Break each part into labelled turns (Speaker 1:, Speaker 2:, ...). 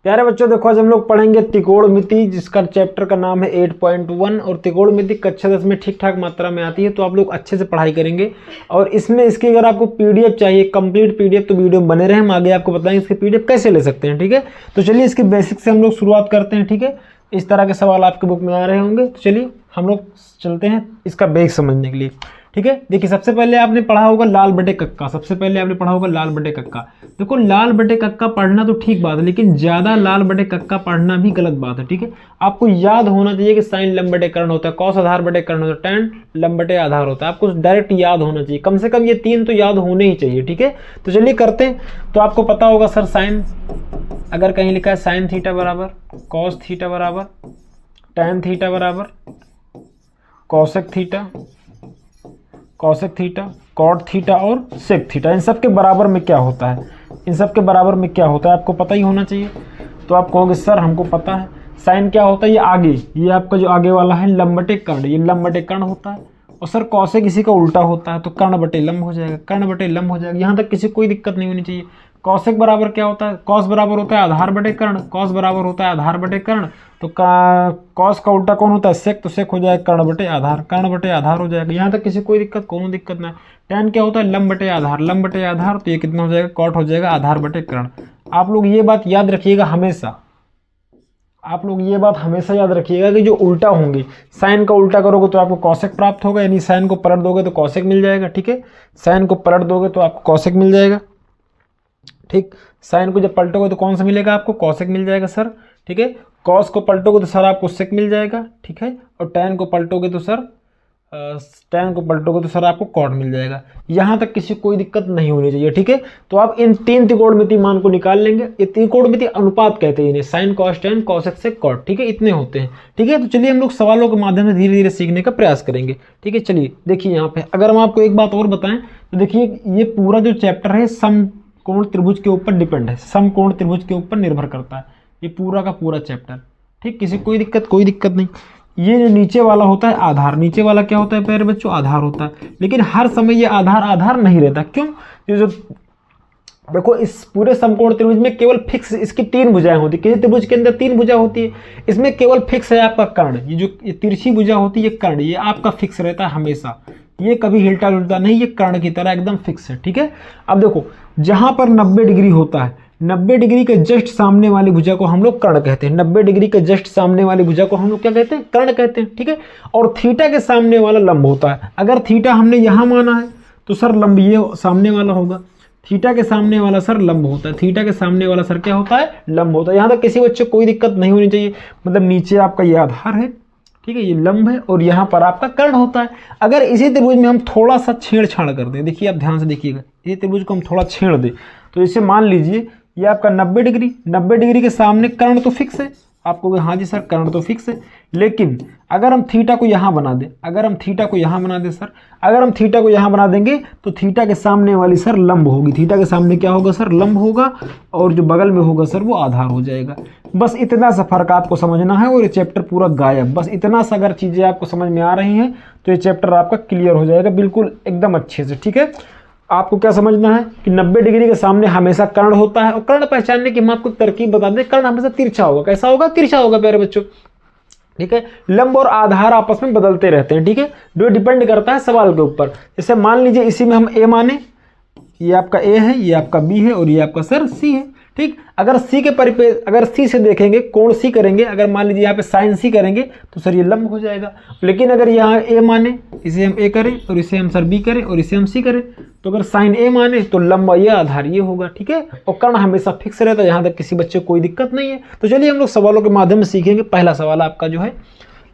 Speaker 1: प्यारे बच्चों देखो आज हम लोग पढ़ेंगे त्रिकोणमिति, जिसका चैप्टर का नाम है 8.1। और त्रिकोणमिति कक्षा 10 में ठीक ठाक मात्रा में आती है, तो आप लोग अच्छे से पढ़ाई करेंगे। और इसमें इसकी अगर आपको पीडीएफ चाहिए, कंप्लीट पीडीएफ, तो वीडियो बने रहे, हम आगे आपको बताएंगे इसकी पीडीएफ कैसे ले सकते हैं। ठीक है, तो चलिए इसके बेसिक से हम लोग शुरुआत करते हैं। ठीक है, इस तरह के सवाल आपके बुक में आ रहे होंगे, तो चलिए हम लोग चलते हैं इसका बेस समझने के लिए। ठीक है, देखिए सबसे पहले आपने पढ़ा होगा लाल बटे कक्का। सबसे पहले आपने पढ़ा होगा लाल बटे कक्का। देखो लाल बटे कक्का पढ़ना तो ठीक बात है, लेकिन ज्यादा लाल बटे कक्का पढ़ना भी गलत बात है। ठीक है, आपको याद होना चाहिए कि साइन लंब बटे कर्ण होता है, कॉस आधार बटे कर्ण होता है, टैन लंब बटे आधार होता है। आपको डायरेक्ट याद होना चाहिए, कम से कम ये तीन तो याद होने ही चाहिए। ठीक है, तो चलिए करते हैं। तो आपको पता होगा सर साइन, अगर कहीं लिखा है साइन थीटा बराबर कॉस थीटा बराबर टैन थीटा बराबर cosec theta, cosec theta, cot theta और सेक थीटा, इन सब के बराबर में क्या होता है, इन सब के बराबर में क्या होता है आपको पता ही होना चाहिए। तो आप कहोगे सर हमको पता है साइन क्या होता है, ये आगे, ये आपका जो आगे वाला है लंब बटे कर्ण, ये लंब बटे कर्ण होता है। और सर कॉसेक इसी का उल्टा होता है, तो कर्ण बटे लंब हो जाएगा, कर्ण बटे लंब हो जाएगा। यहाँ तक किसी कोई दिक्कत नहीं होनी चाहिए। कॉसेक बराबर क्या होता है, कॉस बराबर होता है आधार बटे कर्ण, कॉस बराबर होता है आधार बटे कर्ण। तो कॉस का उल्टा कौन होता है, सेक, तो सेक हो जाएगा कर्ण बटे आधार, कर्ण बटे आधार हो जाएगा। यहाँ तक किसी कोई दिक्कत, कोनो दिक्कत ना। टैन क्या होता है लंब बटे आधार, लंब बटे आधार, तो ये कितना हो जाएगा, कॉट हो जाएगा आधार बटे कर्ण। आप लोग ये बात याद रखिएगा हमेशा, आप लोग ये बात हमेशा याद रखिएगा कि जो उल्टा होंगे, साइन का उल्टा करोगे तो आपको कॉसेक प्राप्त होगा, यानी साइन को पलट दोगे तो कॉसेक मिल जाएगा। ठीक है, साइन को पलट दोगे तो आपको कॉसेक मिल जाएगा। ठीक, साइन को जब पलटोगे तो कौन सा मिलेगा आपको, कॉसेक मिल जाएगा सर। ठीक है, कॉस को पलटोगे तो सर आपको सेक मिल जाएगा। ठीक है, और टैन को पलटोगे तो सर आपको कॉट मिल जाएगा। यहां तक किसी कोई दिक्कत नहीं होनी चाहिए। ठीक है, तो आप इन तीन त्रिकोणमिति मान को निकाल लेंगे। ये त्रिकोणमिति अनुपात कहते हैं इन्हें, sine cos tan cosec sec cot. ठीक है, इतने होते हैं। ठीक है, तो चलिए हम लोग सवालों के माध्यम से धीरे धीरे सीखने का प्रयास करेंगे। ठीक है, चलिए देखिए यहाँ पे अगर हम आपको एक बात और बताएं तो देखिए ये पूरा जो चैप्टर है समकोण त्रिभुज के ऊपर डिपेंड है, समकोण त्रिभुज के ऊपर निर्भर करता है ये पूरा का पूरा चैप्टर। ठीक, किसी कोई दिक्कत नहीं। ये जो नीचे वाला होता है आधार, नीचे वाला क्या होता है प्यारे बच्चों, आधार होता है। लेकिन हर समय ये आधार नहीं रहता। क्यों, ये जो देखो इस पूरे समकोण त्रिभुज में केवल फिक्स इसकी तीन भुजाएं होती है। किसी त्रिभुज के अंदर तीन भुजा होती है, इसमें केवल फिक्स है आपका कर्ण। ये जो ये तिरछी भुजा होती है, ये कर्ण, ये आपका फिक्स रहता है हमेशा, ये कभी हिलता डुलता नहीं, ये कर्ण की तरह एकदम फिक्स है। ठीक है, अब देखो जहां पर 90 डिग्री होता है, 90 डिग्री के जस्ट सामने वाली भुजा को हम लोग कर्ण कहते हैं। 90 डिग्री के जस्ट सामने वाली भुजा को हम लोग क्या कहते हैं, कर्ण कहते हैं। ठीक है, और थीटा के सामने वाला लंब होता है। अगर थीटा हमने यहां माना है तो सर लंब ये सामने वाला होगा, थीटा के सामने वाला सर लंब होता है, थीटा के सामने वाला सर क्या होता है, लंब होता है। यहां तक किसी बच्चे को कोई दिक्कत नहीं होनी चाहिए। मतलब नीचे आपका ये आधार है, ठीक है, ये लंब है, और यहाँ पर आपका कर्ण होता है। अगर इसी त्रिभुज में हम थोड़ा सा छेड़छाड़ कर दें, देखिए आप ध्यान से देखिएगा, इसी त्रिभुज को हम थोड़ा छेड़ दें तो इसे मान लीजिए ये आपका 90 डिग्री के सामने कर्ण तो फिक्स है। आपको हाँ जी सर कर्ण तो फिक्स है, लेकिन अगर हम थीटा को यहाँ बना दें, अगर हम थीटा को यहाँ बना दें सर, अगर हम थीटा को यहाँ बना देंगे तो थीटा के सामने वाली सर लंब होगी, थीटा के सामने क्या होगा सर, लंब होगा, और जो बगल में होगा सर वो आधार हो जाएगा। बस इतना सा फर्क आपको समझना है और ये चैप्टर पूरा गायब। बस इतना सा अगर चीज़ें आपको समझ में आ रही हैं तो ये चैप्टर आपका क्लियर हो जाएगा बिल्कुल एकदम अच्छे से। ठीक है, आपको क्या समझना है कि 90 डिग्री के सामने हमेशा कर्ण होता है, और कर्ण पहचानने की हम आपको तरकीब बता दें, कर्ण हमेशा तिरछा होगा। कैसा होगा, तिरछा होगा प्यारे बच्चों। ठीक है, लंब और आधार आपस में बदलते रहते हैं। ठीक है, जो डिपेंड करता है सवाल के ऊपर। जैसे मान लीजिए इसी में हम ए माने, ये आपका ए है, ये आपका बी है, और ये आपका सर सी है। ठीक, अगर सी के अगर सी से देखेंगे, कोण सी करेंगे, अगर मान लीजिए यहाँ पे साइन सी करेंगे तो सर ये लंब हो जाएगा। लेकिन अगर यहाँ ए माने, इसे हम ए करें और इसे हम सर बी करें और इसे हम सी करें, तो अगर साइन ए माने तो लंब ये आधार ये होगा। ठीक है, और कर्ण हमेशा फिक्स रहता है, यहाँ तक किसी बच्चे को कोई दिक्कत नहीं है। तो चलिए हम लोग सवालों के माध्यम से सीखेंगे। पहला सवाल आपका जो है,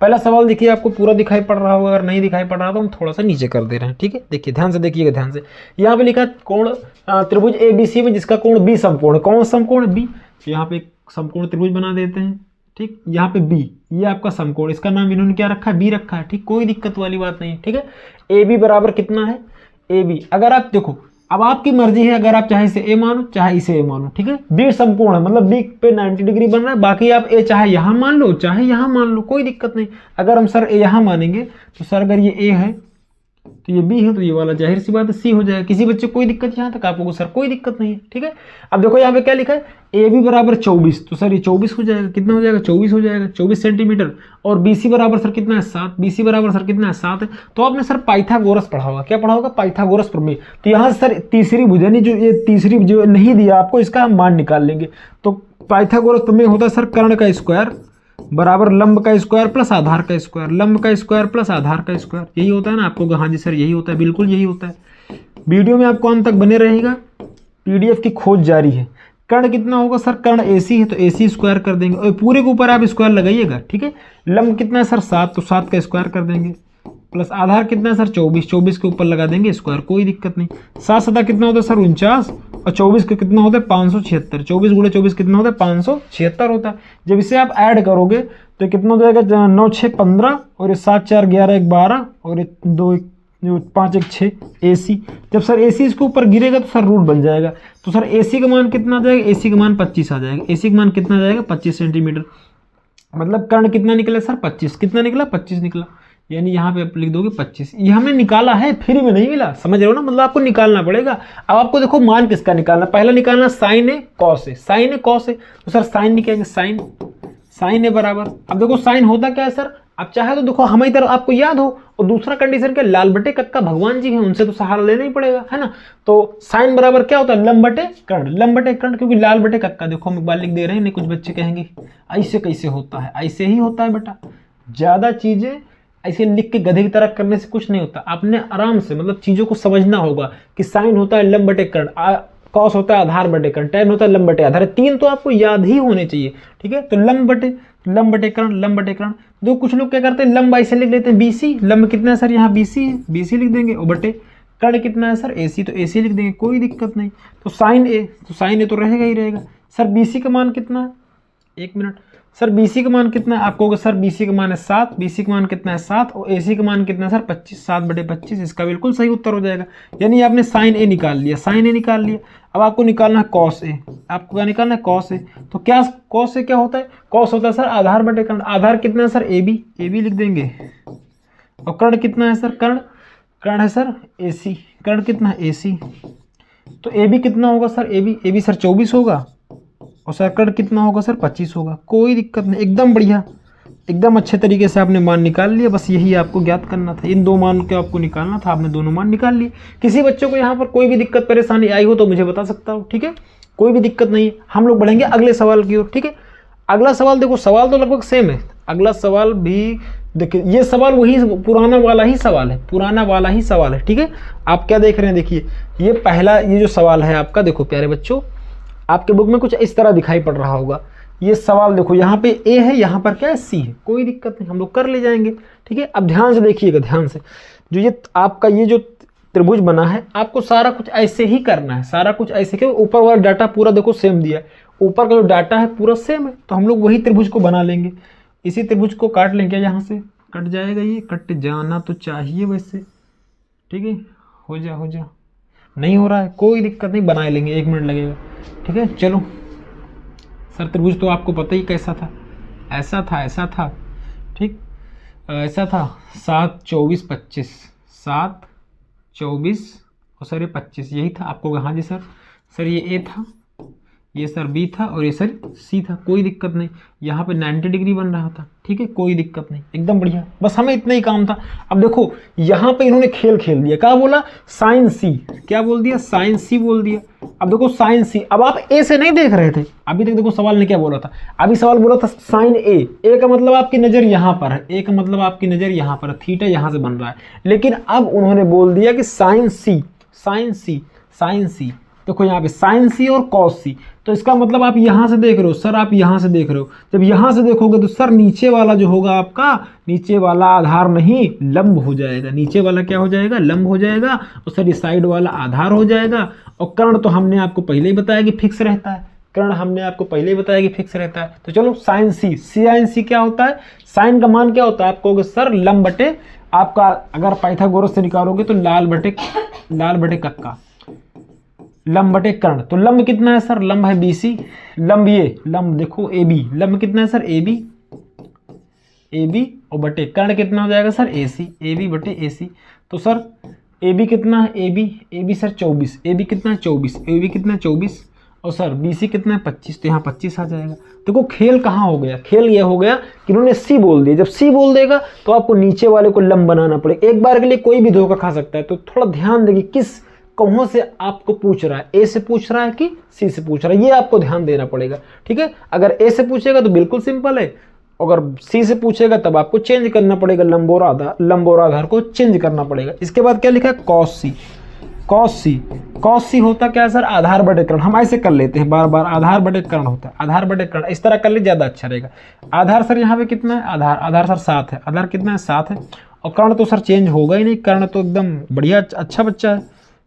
Speaker 1: पहला सवाल देखिए आपको पूरा दिखाई पड़ रहा होगा, अगर नहीं दिखाई पड़ रहा तो हम थोड़ा सा नीचे कर दे रहे हैं। ठीक है, देखिए ध्यान से देखिएगा, ध्यान से। यहाँ पे लिखा है कोण त्रिभुज ABC में जिसका कोण बी समकोण है। कौन समकोण बी, तो यहाँ पे एक समकोण त्रिभुज बना देते हैं। ठीक, यहाँ पे बी, ये आपका समकोण, इसका नाम इन्होंने क्या रखा है, बी रखा है। ठीक, कोई दिक्कत वाली बात नहीं है। ठीक है, AB बराबर कितना है, AB अगर आप देखो, अब आपकी मर्जी है, अगर आप चाहे इसे ए मानो चाहे इसे ए मानो। ठीक है, बी समकोण है, मतलब बी पे 90 डिग्री बन रहा है। बाकी आप ए चाहे यहाँ मान लो चाहे यहाँ मान लो, कोई दिक्कत नहीं। अगर हम सर ए यहाँ मानेंगे तो सर अगर ये ए है, तो ये बी है, तो ये वाला जाहिर सी बात है सी हो जाएगा। किसी बच्चे को कोई दिक्कत यहाँ तक? आप लोगों को सर कोई दिक्कत नहीं है, ठीक है। अब देखो यहाँ पे क्या लिखा है, ए बी बराबर 24, तो सर ये 24 हो जाएगा। कितना हो जाएगा? 24 हो जाएगा, 24 सेंटीमीटर। और बी सी बराबर सर कितना है? 7। बी सी बराबर सर कितना है? 7 है। तो आपने सर पाइथागोरस पढ़ा होगा। क्या पढ़ा होगा? पाइथागोरस प्रमेय। तो यहाँ सर तीसरी भुजा जो ये तीसरी जो नहीं दिया आपको, इसका हम मान निकाल लेंगे। तो पाइथागोरस प्रमेय होता है सर कर्ण का स्क्वायर बराबर लंब का स्क्वायर प्लस आधार का स्क्वायर, लंब का स्क्वायर प्लस आधार का स्क्वायर। यही होता है ना आपको? हाँ जी सर यही होता है, बिल्कुल यही होता है। वीडियो में आपको अंत तक बने रहेगा, पीडीएफ की खोज जारी है। कर्ण कितना होगा सर? कर्ण एसी है तो एसी स्क्वायर कर देंगे, और पूरे के ऊपर आप स्क्वायर लगाइएगा, ठीक है। लंब कितना है सर? 7, तो 7 का स्क्वायर कर देंगे, प्लस आधार कितना है सर? 24, 24 के ऊपर लगा देंगे स्क्वायर, कोई दिक्कत नहीं। 7 7 कितना होता है सर? 49, और 24 का कितना होता है? 576। 24 गुणे 24 कितना होता है? 576 होता है। जब इसे आप ऐड करोगे तो कितना हो जाएगा? 9 6 15, और ये 7 4 11 1 12, और ये 2 5 1 6 एसी। जब सर एसी इसके ऊपर गिरेगा तो सर रूट बन जाएगा। तो सर एसी का मान कितना आ जाएगा? एसी का मान 25 आ जाएगा। एसी का मान कितना आ जाएगा? 25 सेंटीमीटर। मतलब कर्ण कितना निकला सर? 25। कितना निकला? 25 निकला। यानी यहाँ पे आप लिख दोगे 25। ये हमने निकाला है, फ्री में नहीं मिला, समझ रहे हो ना? मतलब आपको निकालना पड़ेगा। अब आपको देखो मान किसका निकालना, पहला निकालना sign A cos A. Sign A cos A, तो सर साइन निकालेंगे, साइन साइन ए बराबर। अब देखो साइन होता क्या है सर? अब चाहे तो देखो हमारी तरफ आपको याद हो, और दूसरा कंडीशन क्या? लाल बटे कक्का भगवान जी हैं, उनसे तो सहारा लेना ही पड़ेगा, है ना। तो साइन बराबर क्या होता है? लंब बटे कर्ण, लंब बटे कर्ण, क्योंकि लाल बटे कक्का। देखो हम एक बार लिख दे रहे हैं, नहीं कुछ बच्चे कहेंगे ऐसे कैसे होता है? ऐसे ही होता है बेटा। ज्यादा चीजें ऐसे लिख के गधे की तरह करने से कुछ नहीं होता। आपने आराम से मतलब चीजों को समझना होगा कि साइन होता है लंब बटे कर्ण, कॉस होता है आधार बटे कर्ण, टैन होता है लंब बटे आधार। तीन तो आपको याद ही होने चाहिए, ठीक है। तो लंब बटे कर्ण, लंब बटे कर्ण। दो कुछ लोग क्या करते हैं, लंब ऐसे लिख लेते हैं बीसी। लंब कितना है सर? यहाँ बीसी है, बीसी लिख देंगे, और बटे कर्ण कितना है सर? एसी, तो एसी लिख देंगे, कोई दिक्कत नहीं। तो साइन ए तो रहेगा ही रहेगा। सर बीसी का मान कितना है? एक मिनट सर, बीसी का मान कितना है? आपको होगा सर बीसी का मान है 7, बीसी का मान कितना है 7, और एसी का मान कितना है सर 25, 7 बटे 25। इसका बिल्कुल सही उत्तर हो जाएगा। यानी आपने साइन ए निकाल लिया, साइन ए निकाल लिया। अब आपको निकालना है कॉस ए। आपको क्या निकालना है? Cos A. तो क्या कॉस ए क्या होता है? कॉस होता है सर आधार बटे कर्ण। आधार कितना है सर? ए बी लिख देंगे। और कर्ण कितना है सर? कर्ण है सर एसी। कर्ण कितना है? एसी। तो ए बी कितना होगा सर? ए बी सर 24 होगा, और सर कर्ण कितना होगा सर? 25 होगा। कोई दिक्कत नहीं, एकदम बढ़िया, एकदम अच्छे तरीके से आपने मान निकाल लिया। बस यही आपको ज्ञात करना था, इन दो मान को आपको निकालना था। आपने दोनों मान निकाल लिए। किसी बच्चे को यहाँ पर कोई भी दिक्कत परेशानी आई हो तो मुझे बता सकता हो, ठीक है। कोई भी दिक्कत नहीं है। हम लोग बढ़ेंगे अगले सवाल की ओर, ठीक है। अगला सवाल देखो, सवाल तो लगभग सेम है। अगला सवाल भी देखिए, ये सवाल वही पुराना वाला ही सवाल है, पुराना वाला ही सवाल है, ठीक है। आप क्या देख रहे हैं? देखिए ये पहला, ये जो सवाल है आपका, देखो प्यारे बच्चों, आपके बुक में कुछ इस तरह दिखाई पड़ रहा होगा। ये सवाल देखो, यहाँ पे ए है, यहाँ पर क्या है? सी है। कोई दिक्कत नहीं, हम लोग कर ले जाएंगे, ठीक है। अब ध्यान से देखिएगा, ध्यान से। जो ये आपका ये जो त्रिभुज बना है, आपको सारा कुछ ऐसे ही करना है, सारा कुछ ऐसे। क्यों? ऊपर वाला डाटा पूरा देखो सेम दिया है, ऊपर का जो डाटा है पूरा सेम है, तो हम लोग वही त्रिभुज को बना लेंगे। इसी त्रिभुज को काट लेंगे, यहाँ से कट जाएगा, ये कट जाना तो चाहिए वैसे, ठीक है। हो जा, नहीं हो रहा है, कोई दिक्कत नहीं, बना लेंगे, 1 मिनट लगेगा, ठीक है। चलो सर, त्रिभुज तो आपको पता ही कैसा था, ऐसा था, ठीक, ऐसा था 7 24 25, 7 24 और सर ये 25, यही था आपको। हाँ जी सर ये ए था, ये सर बी था, और ये सर सी था। कोई दिक्कत नहीं, यहाँ पे 90 डिग्री बन रहा था, ठीक है। कोई दिक्कत नहीं, एकदम बढ़िया, बस हमें इतना ही काम था। अब देखो यहाँ पे इन्होंने खेल दिया, क्या बोला? साइन सी, क्या बोल दिया? साइन सी बोल दिया। अब देखो साइन सी, अब आप ए से नहीं देख रहे थे अभी तक। देखो सवाल ने क्या बोला था, अभी सवाल बोला था साइन ए का मतलब आपकी नजर यहाँ पर है, ए का मतलब आपकी नजर यहाँ पर है, थीटा यहाँ से बन रहा है। लेकिन अब उन्होंने बोल दिया कि साइन सी। देखो यहाँ पे साइन सी और कॉस सी, तो इसका मतलब आप यहाँ से देख रहे हो सर, आप यहाँ से देख रहे हो। जब यहाँ से देखोगे तो सर नीचे वाला जो होगा आपका, नीचे वाला आधार नहीं लंब हो जाएगा। नीचे वाला क्या हो जाएगा? लंब हो जाएगा। और सर ये साइड वाला आधार हो जाएगा। और कर्ण तो हमने आपको पहले ही बताया कि फिक्स रहता है, कर्ण हमने आपको पहले ही बताया कि फिक्स रहता है। तो चलो साइन सी क्या होता है? साइन का मान क्या होता है? आप कहोगे सर लंब बटे, आपका अगर पाइथागोरस से निकालोगे तो लाल बटे कक्का, लंब बटे कर्ण। तो लंब कितना है सर? लंब है बीसी। लंब देखो ए बी, लंब कितना है सर? ए बी, और बटे कर्ण कितना हो जाएगा सर? एसी, ए बी बटे एसी। तो सर ए बी कितना है, A B sir 24, A B कितना है 24, ए बी कितना है 24, और सर बी सी कितना है 25, तो यहाँ 25 आ जाएगा। देखो खेल कहाँ हो गया, खेल ये हो गया कि इन्होंने सी बोल दिया। जब सी बोल देगा तो आपको नीचे वाले को लंब बनाना पड़ेगा। एक बार के लिए कोई भी धोखा खा सकता है, तो थोड़ा ध्यान देंगे किस कहों से आपको पूछ रहा है, ए से पूछ रहा है कि सी से पूछ रहा है, ये आपको ध्यान देना पड़ेगा। ठीक है, अगर ए से पूछेगा तो बिल्कुल सिंपल है, अगर सी से पूछेगा तब आपको चेंज करना पड़ेगा, लंब और आधार को चेंज करना पड़ेगा। इसके बाद क्या लिखा है, कॉस सी। कॉस सी होता क्या है सर, आधार बटे कर्ण। हम ऐसे कर लेते हैं बार बार, आधार बटे कर्ण होता है, आधार बटे कर्ण, इस तरह कर ले ज्यादा अच्छा रहेगा। आधार सर यहाँ पे कितना है, आधार सर 7 है, आधार कितना है 7 है, और कर्ण तो सर चेंज होगा ही नहीं, कर्ण तो एकदम बढ़िया अच्छा बच्चा है,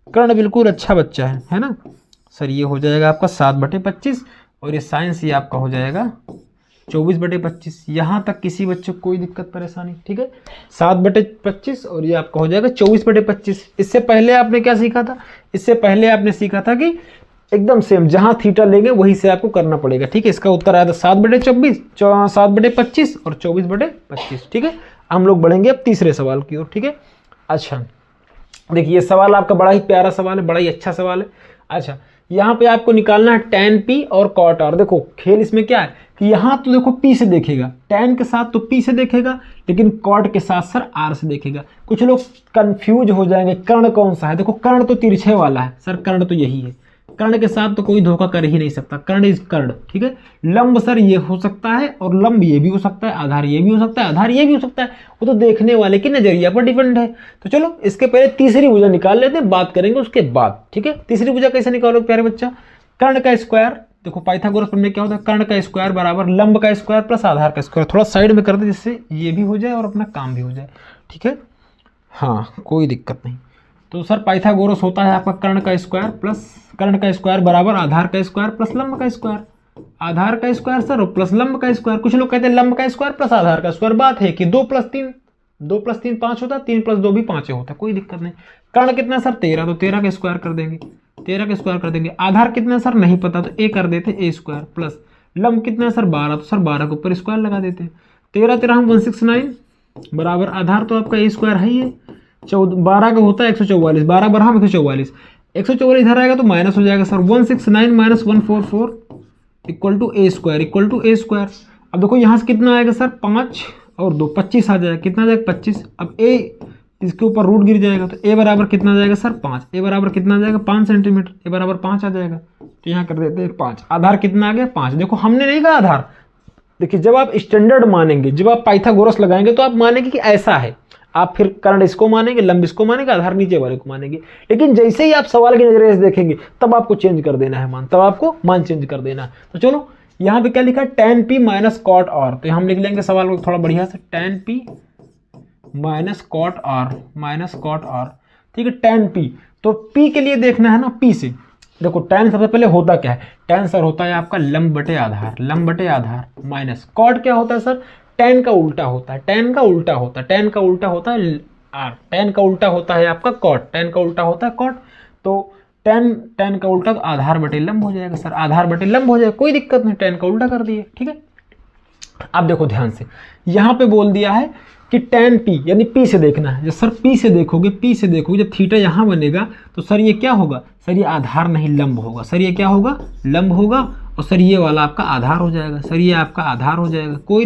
Speaker 1: कर्ण बिल्कुल अच्छा बच्चा है ना सर। ये हो जाएगा आपका 7/25, और ये साइंस ये आपका हो जाएगा 24/25। यहाँ तक किसी बच्चे को कोई दिक्कत परेशानी, ठीक है। 7/25 और ये आपका हो जाएगा 24/25। इससे पहले आपने क्या सीखा था, इससे पहले आपने सीखा था कि एकदम सेम जहाँ थीटा लेंगे वहीं से आपको करना पड़ेगा, ठीक है। इसका उत्तर आया था 7/24, 7/25 और 24/25, ठीक है। हम लोग बढ़ेंगे अब तीसरे सवाल की ओर, ठीक है। अच्छा देखिए, ये सवाल आपका बड़ा ही प्यारा सवाल है, बड़ा ही अच्छा सवाल है। अच्छा, यहाँ पे आपको निकालना है tan p और cot r। देखो खेल इसमें क्या है कि यहाँ तो देखो p से देखेगा, tan के साथ तो p से देखेगा, लेकिन cot के साथ सर r से देखेगा। कुछ लोग कंफ्यूज हो जाएंगे, कर्ण कौन सा है। देखो कर्ण तो तिरछे वाला है सर, कर्ण तो यही है, कर्ण के साथ तो कोई धोखा कर ही नहीं सकता, कर्ण इज कर्ण, ठीक है। लंब सर ये हो सकता है, और लंब ये भी हो सकता है, आधार ये भी हो सकता है, आधार ये भी हो सकता है, वो तो देखने वाले की नजरिया पर डिपेंड है। तो चलो इसके पहले तीसरी भुजा निकाल लेते हैं, बात करेंगे उसके बाद, ठीक है। तीसरी भुजा कैसे निकालोगे प्यारे बच्चा, कर्ण का स्क्वायर। देखो पाइथागोरस प्रमेय क्या होता है, कर्ण का स्क्वायर बराबर लंब का स्क्वायर प्लस आधार का स्क्वायर। थोड़ा साइड में कर दे जिससे ये भी हो जाए और अपना काम भी हो जाए, ठीक है। हाँ कोई दिक्कत नहीं। तो सर पाइथागोरस होता है आपका कर्ण का स्क्वायर प्लस, कर्ण का स्क्वायर बराबर आधार का स्क्वायर प्लस लंब का स्क्वायर, आधार का स्क्वायर सर प्लस लंब का स्क्वायर। कुछ लोग कहते हैं लंब का स्क्वायर प्लस आधार का स्क्वायर। बात है कि 2 + 3 5 होता है, 3 + 2 भी 5 होता है, कोई दिक्कत नहीं। कर्ण कितना सर 13, तो 13 का स्क्वायर कर देंगे, 13 का स्क्वायर कर देंगे। आधार कितना सर नहीं पता, तो ए कर देते ए स्क्वायर प्लस लंब कितना सर 12, तो सर 12 के ऊपर स्क्वायर लगा देते हैं। 13 13 169 बराबर आधार तो आपका ए स्क्वायर है ही है, 12 का होता है 144, 12 बराबर 144, 144 इधर आएगा तो माइनस हो जाएगा sir, 169 - 144 equal to a square. अब देखो यहाँ से कितना आएगा सर 5 और 2 25 आ जाएगा, कितना आ जाएगा 25। अब ए इसके ऊपर रूट गिर जाएगा, तो ए बराबर कितना आ जाएगा सर 5, ए बराबर कितना आ जाएगा 5 सेंटीमीटर, ए बराबर 5 आ जाएगा, तो यहाँ कर देते हैं 5। आधार कितना आ गया 5। देखो हमने नहीं कहा आधार, देखिए जब आप स्टैंडर्ड मानेंगे, जब आप पाइथागोरस लगाएंगे तो आप मानेंगे कि ऐसा है, आप फिर कर्ण इसको मानेंगे, लंब इसको मानेंगे, आधार नीचे वाले को मानेंगे। लेकिन जैसे ही आप सवाल की नजरिए से देखेंगे तब आपको चेंज कर देना है मान, तब आपको मान चेंज कर देना है। तो चलो यहाँ पे क्या लिखा है, tan p - cot r। तो हम लिख लेंगे सवाल को थोड़ा बढ़िया से, tan p - cot r, ठीक है। tan p, तो p के लिए देखना है ना, p से देखो tan सबसे पहले होता क्या है, tan सर होता है आपका लंब बटे आधार माइनस कॉट क्या होता है सर, tan का उल्टा होता है, tan का उल्टा होता है r, tan का उल्टा होता है आपका कॉट, tan का उल्टा होता है कॉट। तो tan का उल्टा तो आधार बटे लंब हो जाएगा सर, आधार बटे लंब हो जाएगा, कोई दिक्कत नहीं, tan का उल्टा कर दिए, ठीक है। अब देखो ध्यान से, यहाँ पे बोल दिया है कि tan p यानी p से देखना है। जब सर p से देखोगे, जब थीटा यहाँ बनेगा तो सर ये क्या होगा, सर ये आधार नहीं लंब होगा, सर ये क्या होगा लंब होगा, और सर ये वाला आपका आधार हो जाएगा, सर ये आपका आधार हो जाएगा, कोई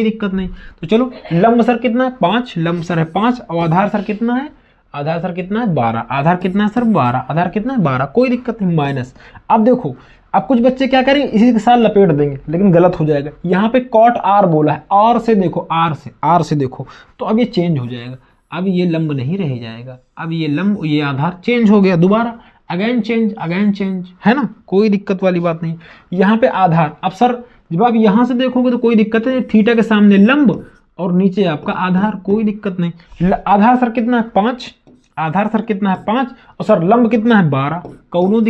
Speaker 1: दिक्कत नहीं। तो चलो लंब सर कितना है 5, लंब सर है 5, और आधार सर कितना है, आधार सर कितना है 12, आधार कितना है सर 12, आधार कितना है 12, कोई दिक्कत नहीं माइनस। अब देखो अब कुछ बच्चे क्या करेंगे, इसी के साथ लपेट देंगे, लेकिन गलत हो जाएगा। यहाँ पे cot r बोला है, r से देखो, r से देखो, तो अब ये चेंज हो जाएगा, अब ये लंब नहीं रह जाएगा, अब ये लंब, ये आधार चेंज हो गया, दोबारा अगेन चेंज, है ना, कोई दिक्कत वाली बात नहीं। यहाँ पे आधार, अब सर जब आप यहाँ से देखोगे तो कोई दिक्कत नहीं, थीटा के सामने लंब और नीचे आपका आधार, कोई दिक्कत नहीं। आधार सर कितना है 5, आधार सर कितना है 5, और सर लंब कितना है 12, कोई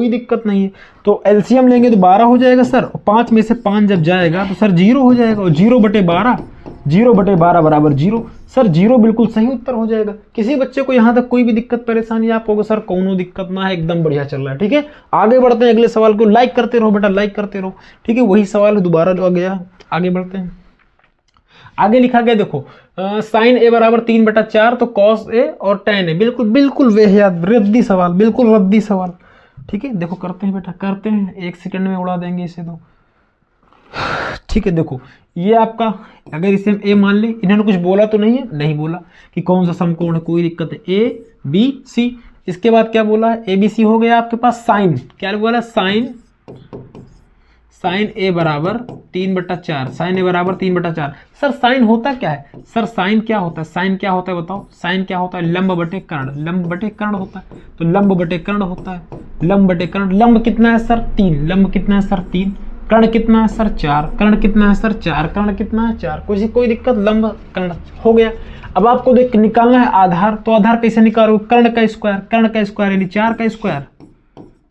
Speaker 1: दिक्कत नहीं है। तो एलसीएम लेंगे तो 12 हो जाएगा सर, और 5 में से 5 जब जाएगा तो सर 0 हो जाएगा, और 0/12 बराबर 0, सर 0 बिल्कुल सही उत्तर हो जाएगा। किसी बच्चे को यहाँ तक कोई भी दिक्कत परेशानी आप होगा सर, कोनो दिक्कत ना है, एकदम बढ़िया चल रहा है, ठीक है। आगे बढ़ते हैं, अगले सवाल को लाइक करते रहो बेटा, लाइक करते रहो, ठीक है। वही सवाल दोबारा जो आ गया, आगे बढ़ते हैं। आगे लिखा गया देखो साइन ए बराबर 3/4 तो कॉस ए और tan ए, बिल्कुल बिल्कुल वे याद रद्दी सवाल, बिल्कुल रद्दी सवाल। ठीक है देखो करते हैं बेटा, करते हैं, 1 सेकंड में उड़ा देंगे इसे तो। ठीक है देखो ये आपका, अगर इसे हम ए मान ले, इन्होंने कुछ बोला तो नहीं है, नहीं बोला कि कौन सा समकोण है, कोई दिक्कत है, ए बी सी। इसके बाद क्या बोला है, ए बी सी हो गया आपके पास। साइन क्या बोला, साइन ए बराबर 3/4, साइन ए बराबर 3/4। सर साइन होता क्या है, सर साइन क्या होता है, साइन क्या होता है बताओ, साइन क्या होता है, लंब बटे कर्ण, लंब बटे कर्ण होता है, तो लंब बटे कर्ण होता है, लंब बटे कर्ण। लंब कितना है सर 3, लंब कितना है सर 3, कर्ण कितना है सर 4, कर्ण कितना है सर 4, कर्ण कितना है 4, कोई दिक्कत, लंब कर्ण हो गया। अब आपको देख निकालना है आधार, तो आधार कैसे निकालो, कर्ण का स्क्वायर यानी 4 का स्क्वायर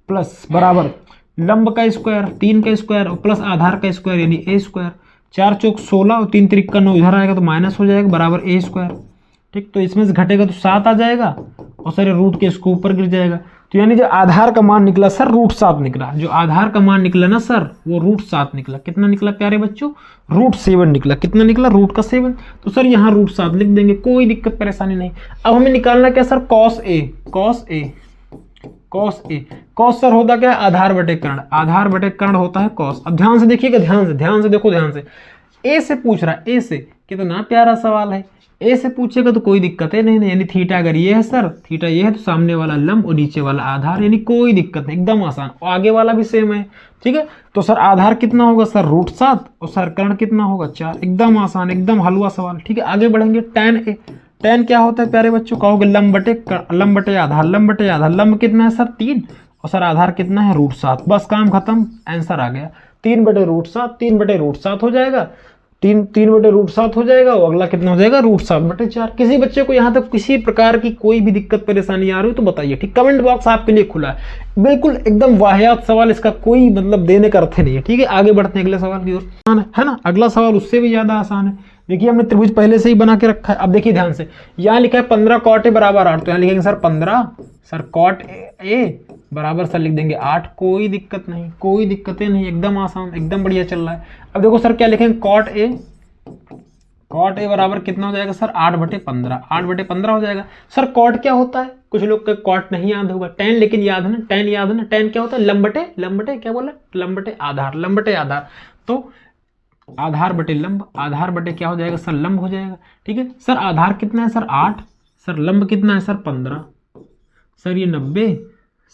Speaker 1: प्लस बराबर लंब का स्क्वायर 3 का स्क्वायर और प्लस आधार का स्क्वायर यानी ए स्क्वायर। 4 चौक 16 और 3 तिरिक का 9, इधर आएगा तो माइनस हो जाएगा बराबर ए स्क्वायर। ठीक, तो इसमें से घटेगा तो 7 आ जाएगा और सर रूट के इसको ऊपर गिर जाएगा। तो यानी जो आधार का मान निकला सर √7 निकला, जो आधार का मान निकला ना सर वो √7 निकला। कितना निकला प्यारे बच्चों, √7 निकला। कितना निकला, रूट का 7। तो सर यहाँ √7 लिख देंगे, कोई दिक्कत परेशानी नहीं। अब हमें निकालना क्या sir, cos A. Cos sir होता क्या है, आधार बटे कर्ण होता है कॉस। अब ध्यान से देखिएगा, ध्यान से देखो, ध्यान से। ए से पूछ रहा है, ए से, कितना प्यारा सवाल है। ए से पूछेगा तो कोई दिक्कत है नहीं, यानी थीटा अगर ये है सर, थीटा ये है तो सामने वाला लंब और नीचे वाला आधार, यानी कोई दिक्कत नहीं, एकदम आसान। और आगे वाला भी सेम है। ठीक है, तो सर आधार कितना होगा सर √7 और सर कर्ण कितना होगा 4, एकदम आसान, एकदम हलवा सवाल। ठीक है, आगे बढ़ेंगे। tan ए, tan क्या होता है प्यारे बच्चों, कहोगे लंब बटे आधार, लंब कितना है सर 3 और सर आधार कितना है √7। बस काम खत्म, आंसर आ गया 3/√7 हो जाएगा, 3/√7 हो जाएगा और अगला कितना हो जाएगा √7/4। किसी बच्चे को यहाँ तक किसी प्रकार की कोई भी दिक्कत परेशानी आ रही हो तो बताइए। ठीक, कमेंट बॉक्स आपके लिए खुला है, बिल्कुल एकदम वाहियात सवाल, इसका कोई मतलब देने का अर्थ नहीं है। ठीक है, आगे बढ़ते हैं अगले सवाल की ओर, है ना। अगला सवाल उससे भी ज्यादा आसान है। देखिए हमने त्रिभुज पहले से ही बना के रखा है। अब देखिए ध्यान से, यहाँ लिखा है 15 cot a बराबर 8, तो यहाँ लिखेंगे सर 15 सर cot a बराबर सर लिख देंगे 8, कोई दिक्कत नहीं, कोई दिक्कतें नहीं, एकदम आसान, एकदम बढ़िया चल रहा है। अब देखो सर क्या लिखेंगे, cot a बराबर कितना हो जाएगा सर 8/15 हो जाएगा। सर cot क्या होता है, कुछ लोग का cot नहीं याद होगा, tan लेकिन याद है ना, tan क्या होता है, लंब बटे क्या बोला, लंब बटे आधार। तो आधार बटे लंब, आधार बटे क्या हो जाएगा सर लंब हो जाएगा। ठीक है, सर आधार कितना है सर 8, सर लंब कितना है सर 15, सर ये 90,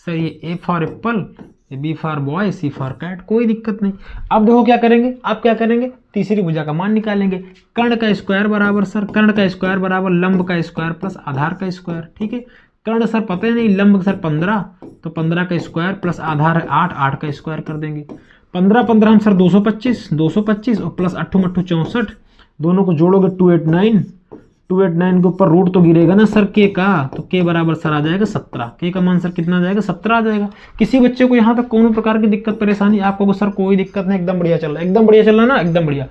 Speaker 1: सर ये ए फॉर एप्पल, ये B for boy, C for cat, कोई दिक्कत नहीं। अब देखो क्या करेंगे, आप क्या करेंगे, तीसरी भुजा का मान निकालेंगे। कर्ण का स्क्वायर बराबर लंब का स्क्वायर प्लस आधार का स्क्वायर। ठीक है, कर्ण सर पता ही नहीं, लंब सर 15 तो 15 का स्क्वायर प्लस आधार है 8 का स्क्वायर कर देंगे। 15 हम सर 225 और प्लस 8 64, दोनों को जोड़ोगे 289 के ऊपर रूट तो गिरेगा ना सर के का, तो के बराबर सर आ जाएगा 17। के का मान सर कितना आ जाएगा 17 आ जाएगा। किसी बच्चे को यहाँ तक कोनो प्रकार की दिक्कत परेशानी आपको सर कोई दिक्कत नहीं, एकदम बढ़िया चल रहा है, एकदम बढ़िया चल रहा है ना, एकदम बढ़िया।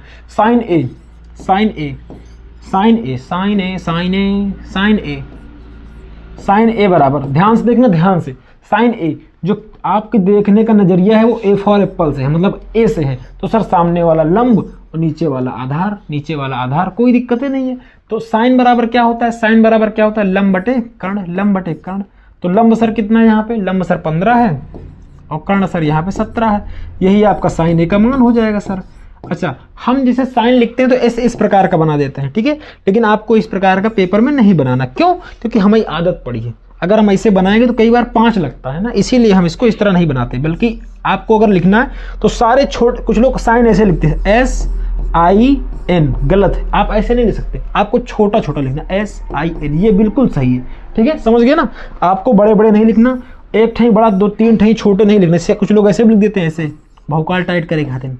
Speaker 1: साइन ए बराबर, ध्यान से देखना, ध्यान से, साइन ए जो आपके देखने का नजरिया है वो ए फॉर एप्पल से है, मतलब ए से है, तो सर सामने वाला लंब और नीचे वाला आधार, कोई दिक्कत नहीं है। तो साइन बराबर क्या होता है, लंब बटे कर्ण। तो लंब सर कितना है यहाँ पे, लंब सर 15 है और कर्ण सर यहाँ पे 17 है, यही आपका साइन ए का मान हो जाएगा सर। अच्छा, हम जिसे साइन लिखते हैं तो ऐसे इस प्रकार का बना देते हैं, ठीक है, लेकिन आपको इस प्रकार का पेपर में नहीं बनाना। क्यों, क्योंकि हमारी आदत पड़ी है, अगर हम ऐसे बनाएंगे तो कई बार 5 लगता है ना, इसीलिए हम इसको इस तरह नहीं बनाते। बल्कि आपको अगर लिखना है तो सारे कुछ लोग साइन ऐसे लिखते हैं SIN, गलत है, आप ऐसे नहीं लिख सकते, आपको छोटा छोटा लिखना SIN, ये बिल्कुल सही है। ठीक है, समझ गए ना, आपको बड़े बड़े नहीं लिखना, एक ठही बड़ा 2-3 ठही छोटे नहीं लिखने। कुछ लोग ऐसे भी लिख देते हैं, ऐसे भौकाल टाइट करे खाते हैं,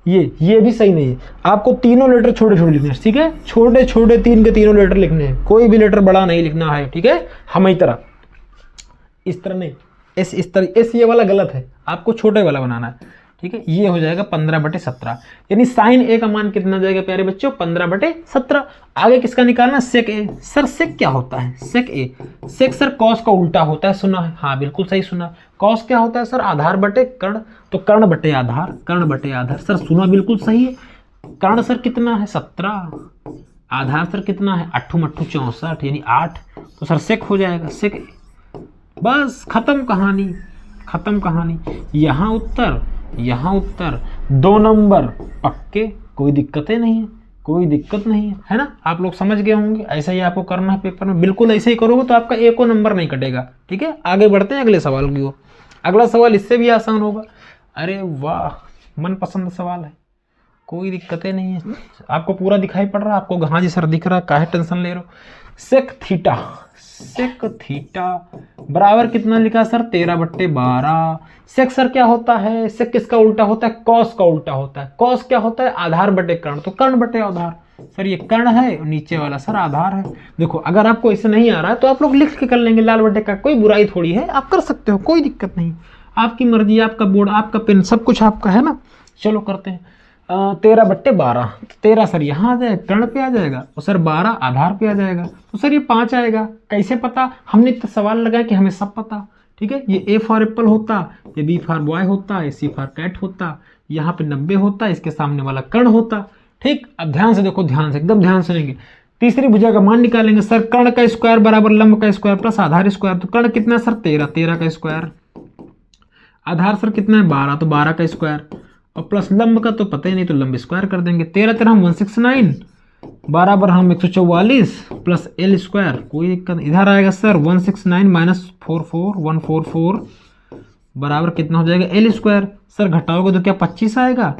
Speaker 1: ये भी सही नहीं है। आपको तीनों लेटर छोटे छोटे लिखने हैं, ठीक है, छोटे छोटे 3 के तीनों लेटर लिखने हैं, कोई भी लेटर बड़ा नहीं लिखना है। ठीक है, हमारी तरह इस तरह नहीं, इस तरह, ये वाला गलत है, आपको छोटे वाला बनाना है। ठीक है, ये हो जाएगा 15/17, यानी साइन ए का मान कितना जाएगा प्यारे बच्चों, 15/17। आगे किसका निकालना, सेक ए। सर सेक क्या होता है, सेक ए, सेक सर कॉस का उल्टा होता है, सुना है, हाँ बिल्कुल सही सुना। कॉस क्या होता है सर, आधार बटे कर्ण, तो कर्ण बटे आधार, सर सुना बिल्कुल सही है। कर्ण सर कितना है 17, आधार सर कितना है 8 मट्ठू 64 यानी 8, तो सर सेक हो जाएगा सेक। बस खत्म कहानी, खत्म कहानी। यहाँ उत्तर 2 नंबर पक्के, कोई दिक्कतें नहीं है, कोई दिक्कत नहीं है ना। आप लोग समझ गए होंगे, ऐसा ही आपको करना है पेपर में, बिल्कुल ऐसे ही करोगे तो आपका एको नंबर नहीं कटेगा। ठीक है, आगे बढ़ते हैं अगले सवाल की ओर। अगला सवाल इससे भी आसान होगा। अरे वाह, मनपसंद सवाल है, कोई दिक्कतें नहीं है। आपको पूरा दिखाई पड़ रहा है आपको? हाँ जी सर दिख रहा है, काहे टेंशन ले रहे हो। सेक थीटा बराबर कितना लिखा सर 13/12। सेक सर क्या होता है? सेक किसका उल्टा होता है? कॉस का उल्टा होता है। कॉस क्या होता है? आधार बटे कर्ण, तो कर्ण बटे आधार। सर ये कर्ण है और नीचे वाला सर आधार है। देखो अगर आपको ऐसे नहीं आ रहा है तो आप लोग लिख के कर लेंगे लाल बटे का, कोई बुराई थोड़ी है, आप कर सकते हो, कोई दिक्कत नहीं, आपकी मर्जी, आपका बोर्ड, आपका पेन, सब कुछ आपका है ना। चलो करते हैं 13/12। 13 सर यहाँ आ जाएगा, कर्ण पे आ जाएगा, और सर 12 आधार पे आ जाएगा, तो सर ये 5 आएगा। कैसे पता? हमने तो सवाल लगाया कि हमें सब पता। ठीक है, ये ए फॉर एप्पल होता, ये बी फॉर बॉय होता, ये सी फॉर कैट होता, यहाँ पे 90 होता, इसके सामने वाला कर्ण होता। ठीक, अब ध्यान से देखो, ध्यान से, एकदम ध्यान सुनेंगे। तीसरी भुजा का मान निकालेंगे। सर कर्ण का स्क्वायर बराबर लंब का स्क्वायर प्लस आधार स्क्वायर, तो कर्ण कितना है सर 13 का स्क्वायर, आधार सर कितना है 12, तो 12 का स्क्वायर, और प्लस लंब का तो पता ही नहीं, तो लंब स्क्वायर कर देंगे। 13 हम 169 बराबर हम 144 प्लस एल स्क्वायर, कोई दिक्कत। इधर आएगा सर 169 माइनस 44 144 बराबर कितना हो जाएगा एल स्क्वायर। सर घटाओगे तो क्या 25 आएगा।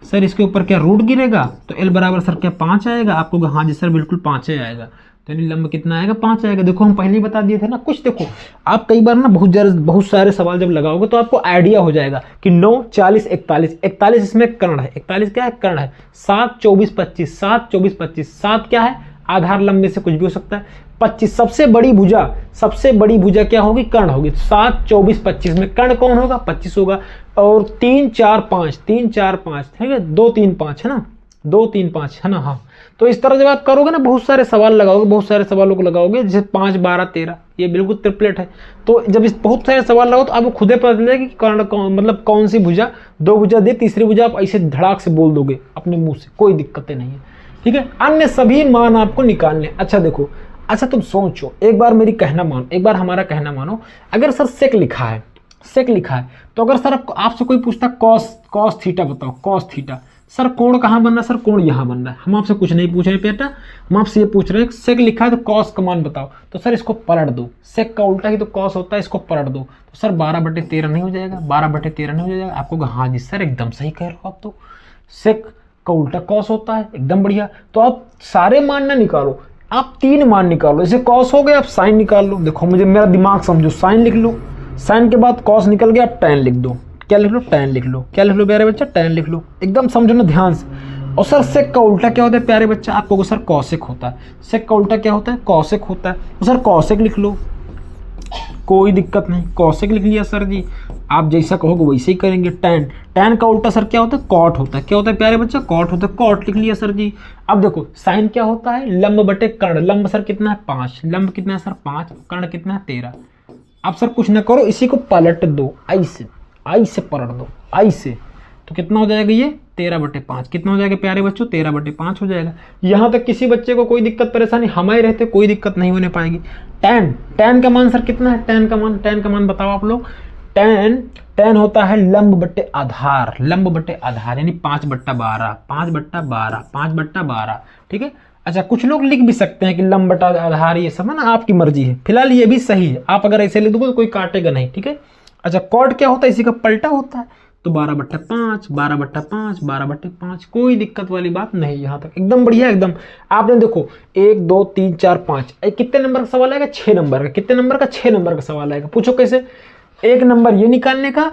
Speaker 1: सर इसके ऊपर क्या रूट गिरेगा, तो एल बराबर सर क्या 5 आएगा। आपको हाँ जी सर बिल्कुल 5 ही आएगा, तो यानी लंब कितना आएगा 5 आएगा। देखो हम पहले ही बता दिए थे ना कुछ। देखो आप कई बार ना बहुत सारे सवाल जब लगाओगे तो आपको आइडिया हो जाएगा कि 9 40 41 इसमें कर्ण है, 41 क्या है कर्ण है, 7 24 25 7 24 25 7 क्या है आधार, लंब में से कुछ भी हो सकता है। 25 सबसे बड़ी भुजा क्या होगी, कर्ण होगी। 7 24 25 में कर्ण कौन होगा 25 होगा, और 3 4 5 ठीक है 2 3 5 है ना, 2 3 5 है ना। हाँ, तो इस तरह जब आप करोगे ना बहुत सारे सवाल लगाओगे, बहुत सारे सवालों को लगाओगे, जैसे 5 12 13 ये बिल्कुल ट्रिपलेट है। तो जब इस बहुत सारे सवाल लगाओ तो आपको खुद ही पता चलेगा कि कर्ण मतलब कौन सी भुजा, 2 भुजा दे, तीसरी भुजा आप ऐसे धड़ाक से बोल दोगे अपने मुंह से, कोई दिक्कतें नहीं है। ठीक है, अन्य सभी मान आपको निकालने। अच्छा देखो, अच्छा तुम सोचो, एक बार मेरी कहना मानो, एक बार हमारा कहना मानो। अगर सर सेक लिखा है तो अगर सर आपसे कोई पूछता कॉस थीटा बताओ, कॉस थीटा, सर कोण कहाँ बन रहा है, सर कोण यहाँ बन रहा है। हम आपसे कुछ नहीं पूछ रहे बेटा, हम आपसे ये पूछ रहे हैं सेक लिखा है तो कॉस का मान बताओ, तो सर इसको पलट दो, सेक का उल्टा ही तो कॉस होता है, इसको पलट दो, तो सर 12/13 नहीं हो जाएगा, 12/13 नहीं हो जाएगा। आपको हाँ जी सर एकदम सही कह रहे हो आप, तो सेक का उल्टा कॉस होता है, एकदम बढ़िया। तो आप सारे मान ना निकालो, आप 3 मान निकालो। जैसे कॉस हो गया, आप साइन निकाल लो। देखो मुझे मेरा दिमाग समझो, साइन लिख लो, साइन के बाद कॉस निकल गया, आप टैन लिख दो। क्या लिख लो, टैन लिख लो। क्या लिख लो प्यारे बच्चा, टैन लिख लो, एकदम समझो ना ध्यान से। और सर सेक का उल्टा क्या होता है प्यारे बच्चा, आपको सर कॉसेक होता है। सेक का उल्टा क्या होता है, कॉसेक होता है, तो सर कॉसेक लिख लो, कोई दिक्कत नहीं, कॉसेक लिख लिया सर जी, आप जैसा कहोगे वैसे ही करेंगे। टैन का उल्टा सर क्या होता है, कॉट होता है। क्या होता है प्यारे बच्चा, कॉट होता है, कॉट लिख लिया सर जी। अब देखो साइन क्या होता है, लंब बटे कर्ण, लंब सर कितना है 5, लंब कितना है सर 5, कर्ण कितना है 13। अब सर कुछ ना करो, इसी को पलट दो, आई से पलट दो, आई से, तो कितना हो जाएगा ये 13/5। कितना हो जाएगा प्यारे बच्चों, 13/5 हो जाएगा। यहाँ तक किसी बच्चे को कोई दिक्कत परेशानी, हमारे रहते कोई दिक्कत नहीं होने पाएगी। टैन का मान सर कितना है, टैन का मान बताओ आप लोग। टैन होता है लंब बटे आधार, यानी 5/12, 5/12। ठीक है, अच्छा कुछ लोग लिख भी सकते हैं कि लंब बटा आधार, ये सब है ना, आपकी मर्जी है। फिलहाल ये भी सही है, आप अगर ऐसे लिख दोगे तो कोई काटेगा नहीं। ठीक है, अच्छा कॉट क्या होता है, इसी का पलटा होता है, तो 12/5, कोई दिक्कत वाली बात नहीं। यहाँ तक एकदम बढ़िया, एकदम। आपने देखो 1 2 3 4 5 कितने नंबर का सवाल आएगा, 6 नंबर का। कितने नंबर का, 6 नंबर का सवाल आएगा। पूछो कैसे, 1 नंबर ये निकालने का,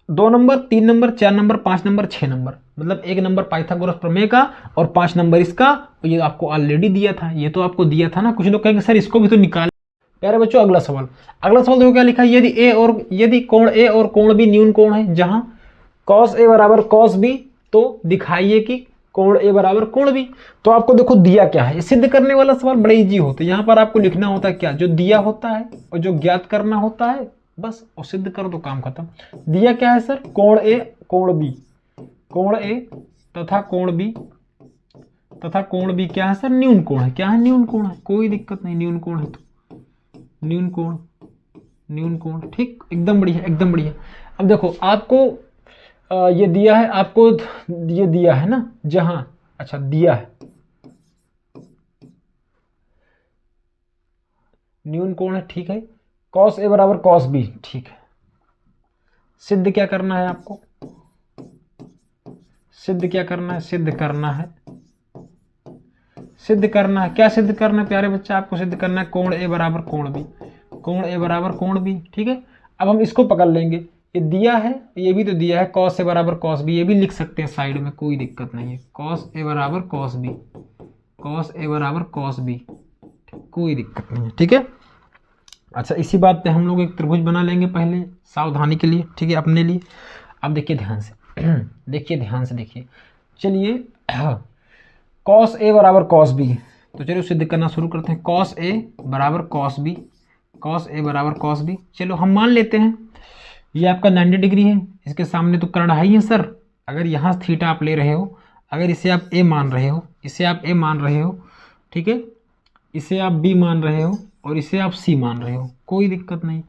Speaker 1: 2 number 3 number 4 number 5 number 6 number, मतलब 1 नंबर पाइथागोरस प्रमेय का और 5 नंबर इसका। ये आपको ऑलरेडी दिया था, ये तो आपको दिया था ना। कुछ लोग कहेंगे सर इसको भी तो निकाल। प्यारे बच्चों अगला सवाल देखो क्या लिखा है, यदि कोण ए और कोण बी न्यून कोण है, जहां कॉस ए बराबर कॉस बी, तो दिखाइए कि कोण ए बराबर कोण बी। तो आपको देखो दिया क्या है, सिद्ध करने वाला सवाल बड़ा इजी होता है। यहाँ पर आपको लिखना होता है क्या, जो दिया होता है और जो ज्ञात करना होता है, बस और सिद्ध कर दो, काम खत्म। दिया क्या है सर, कोण ए कोण बी, कोण ए तथा कोण बी तथा कोण बी क्या है सर, न्यून कोण है। क्या है, न्यून कोण है, कोई दिक्कत नहीं, न्यून कोण है तो न्यून कोण, न्यून कोण, ठीक, एकदम बढ़िया, एकदम बढ़िया। अब देखो आपको ये दिया है, आपको ये दिया है ना, जहां, अच्छा दिया है न्यून कोण है, ठीक है, कॉस ए बराबर कॉस बी, ठीक है। सिद्ध क्या करना है आपको, सिद्ध क्या करना है, सिद्ध करना है, सिद्ध करना है, क्या सिद्ध करना है प्यारे बच्चे, आपको सिद्ध करना है कोण ए बराबर कोण बी, कोण ए बराबर कोण बी, ठीक है। अब हम इसको पकड़ लेंगे, ये दिया है, ये भी तो दिया है, कॉस ए बराबर कॉस बी, ये भी लिख सकते हैं साइड में, कोई दिक्कत नहीं है, कॉस ए बराबर कॉस बी, कॉस ए बराबर कॉस बी, कोई दिक्कत नहीं है, ठीक है। अच्छा, इसी बात पे हम लोग एक त्रिभुज बना लेंगे पहले सावधानी के लिए, ठीक है, अपने लिए। अब देखिए ध्यान से देखिए ध्यान से देखिए, चलिए कॉस ए बराबर कॉस बी, तो चलिए सिद्ध करना शुरू करते हैं। कॉस ए बराबर कॉस बी, कॉस ए बराबर कॉस बी, चलो हम मान लेते हैं ये आपका 90 डिग्री है, इसके सामने तो कर्ण है ही है सर। अगर यहाँ थीटा आप ले रहे हो, अगर इसे आप ए मान रहे हो, इसे आप ए मान रहे हो, ठीक है, इसे आप बी मान रहे हो और इसे आप सी मान रहे हो, कोई दिक्कत नहीं,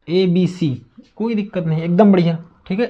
Speaker 1: ए बी सी, कोई दिक्कत नहीं, एकदम बढ़िया, ठीक है।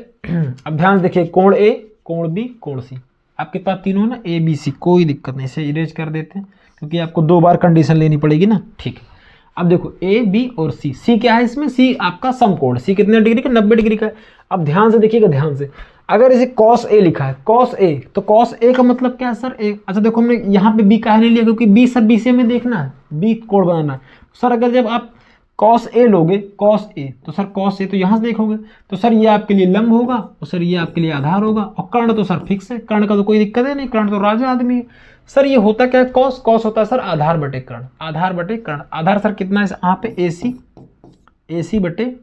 Speaker 1: अब ध्यान से देखिए, कोण ए, कोण बी, कोण सी, आपके पास तीनों है ना, ए बी सी, कोई दिक्कत नहीं, इसे इरेज कर देते हैं क्योंकि आपको 2 बार कंडीशन लेनी पड़ेगी ना, ठीक है। अब देखो ए बी और सी, सी क्या है इसमें, सी आपका समकोण, सी कितने डिग्री का, 90 डिग्री का है। अब ध्यान से देखिएगा, ध्यान से, अगर इसे कॉस ए लिखा है, कॉस ए, तो कॉस ए का मतलब क्या है सर, ए। अच्छा देखो हमने यहाँ पे बी काहे नहीं लिया, क्योंकि बी सर बी से हमें देखना है, बी कोण बनाना है सर। अगर जब आप कॉस ए लोगे, कॉस ए, तो सर कॉस ए तो यहाँ से देखोगे, तो सर ये आपके लिए लंब होगा और सर ये आपके लिए आधार होगा, और कर्ण तो सर फिक्स है, कर्ण का तो कोई दिक्कत है नहीं, कर्ण तो राजा आदमी है सर। ये होता क्या है, कॉस, कॉस होता है सर आधार बटे कर्ण, आधार बटे कर्ण, आधार सर कितना है यहाँ पे, ए सी, ए सी बटे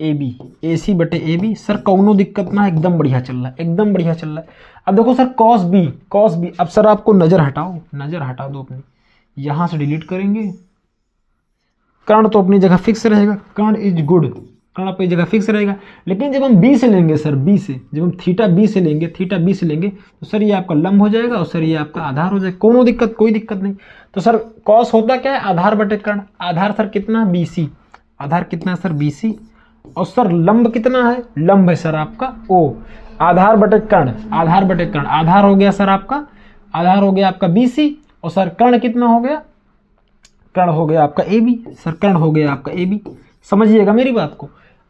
Speaker 1: ए बी, ए सी बटे ए बी, सर कौनो दिक्कत ना, एकदम बढ़िया चल रहा है, एकदम बढ़िया चल रहा है। अब देखो sir cos B, cos B, अब सर आपको नजर हटाओ, नजर हटा दो अपनी, यहां से डिलीट करेंगे, कर्ण तो अपनी जगह फिक्स रहेगा, कर्ण इज गुड, कर्ण अपनी जगह फिक्स रहेगा। लेकिन जब हम बी से लेंगे सर, बी से, जब हम थीटा बी से लेंगे, थीटा बी से लेंगे, तो सर ये आपका लंब हो जाएगा और सर ये आपका आधार हो जाएगा, कोनो दिक्कत, कोई दिक्कत नहीं। तो सर कॉस होता क्या है, आधार बटे कर्ण, आधार सर कितना, बी सी, आधार कितना है सर, बी सी, और सर लंब कितना है, लंब है सर आपका ओ, आधार बटे कर्ण, आधार बटे कर्ण, आधार हो गया सर आपका, आधार हो गया आपका बी सी, और सर कर्ण कितना हो गया, कर्ण हो गया आपका ए बी, सर कर्ण हो गया आपका ए बी। समझिएगा मेरी बात को,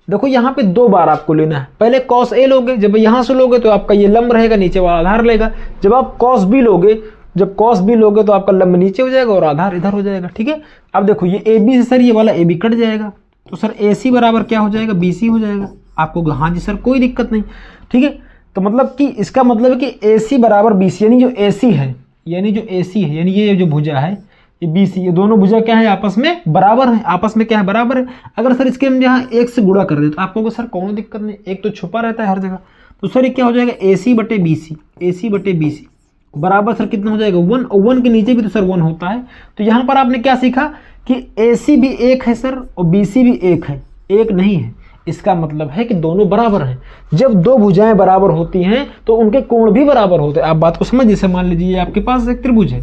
Speaker 1: देखो यहाँ पे 2 बार आपको लेना है, पहले कॉस ए लोगे, जब यहाँ से लोगे तो आपका ये लंब रहेगा, नीचे वाला आधार लेगा। जब आप कॉस बी लोगे, जब कॉस बी लोगे तो आपका लंब नीचे हो जाएगा और आधार इधर हो जाएगा, ठीक है। अब देखो ये ए बी से सर ये वाला ए बी कट जाएगा, तो सर ए सी बराबर क्या हो जाएगा, बी सी हो जाएगा आपको, हाँ जी सर कोई दिक्कत नहीं, ठीक है। तो मतलब कि इसका मतलब है कि ए सी बराबर बी सी, यानी जो ए सी है, यानी जो ए सी है, यानी ये जो भुजा है ये बी सी, ये दोनों भुजा क्या है, आपस में बराबर है, आपस में क्या है, बराबर है। अगर सर इसके हम यहाँ 1 से गुणा कर दे तो आपको सर कोनो दिक्कत नहीं, एक तो छुपा रहता है हर जगह, तो सर ये क्या हो जाएगा, ए सी बटे बी सी, ए सी बटे बी सी बराबर सर कितना हो जाएगा, 1, और 1 के नीचे भी तो सर 1 होता है। तो यहाँ पर आपने क्या सीखा कि ए सी भी 1 है सर और बी सी भी 1 है, 1 नहीं है, इसका मतलब है कि दोनों बराबर हैं। जब 2 भुजाएं बराबर होती हैं तो उनके कोण भी बराबर होते हैं। आप बात को समझ, जैसे मान लीजिए आपके पास एक त्रिभुज है,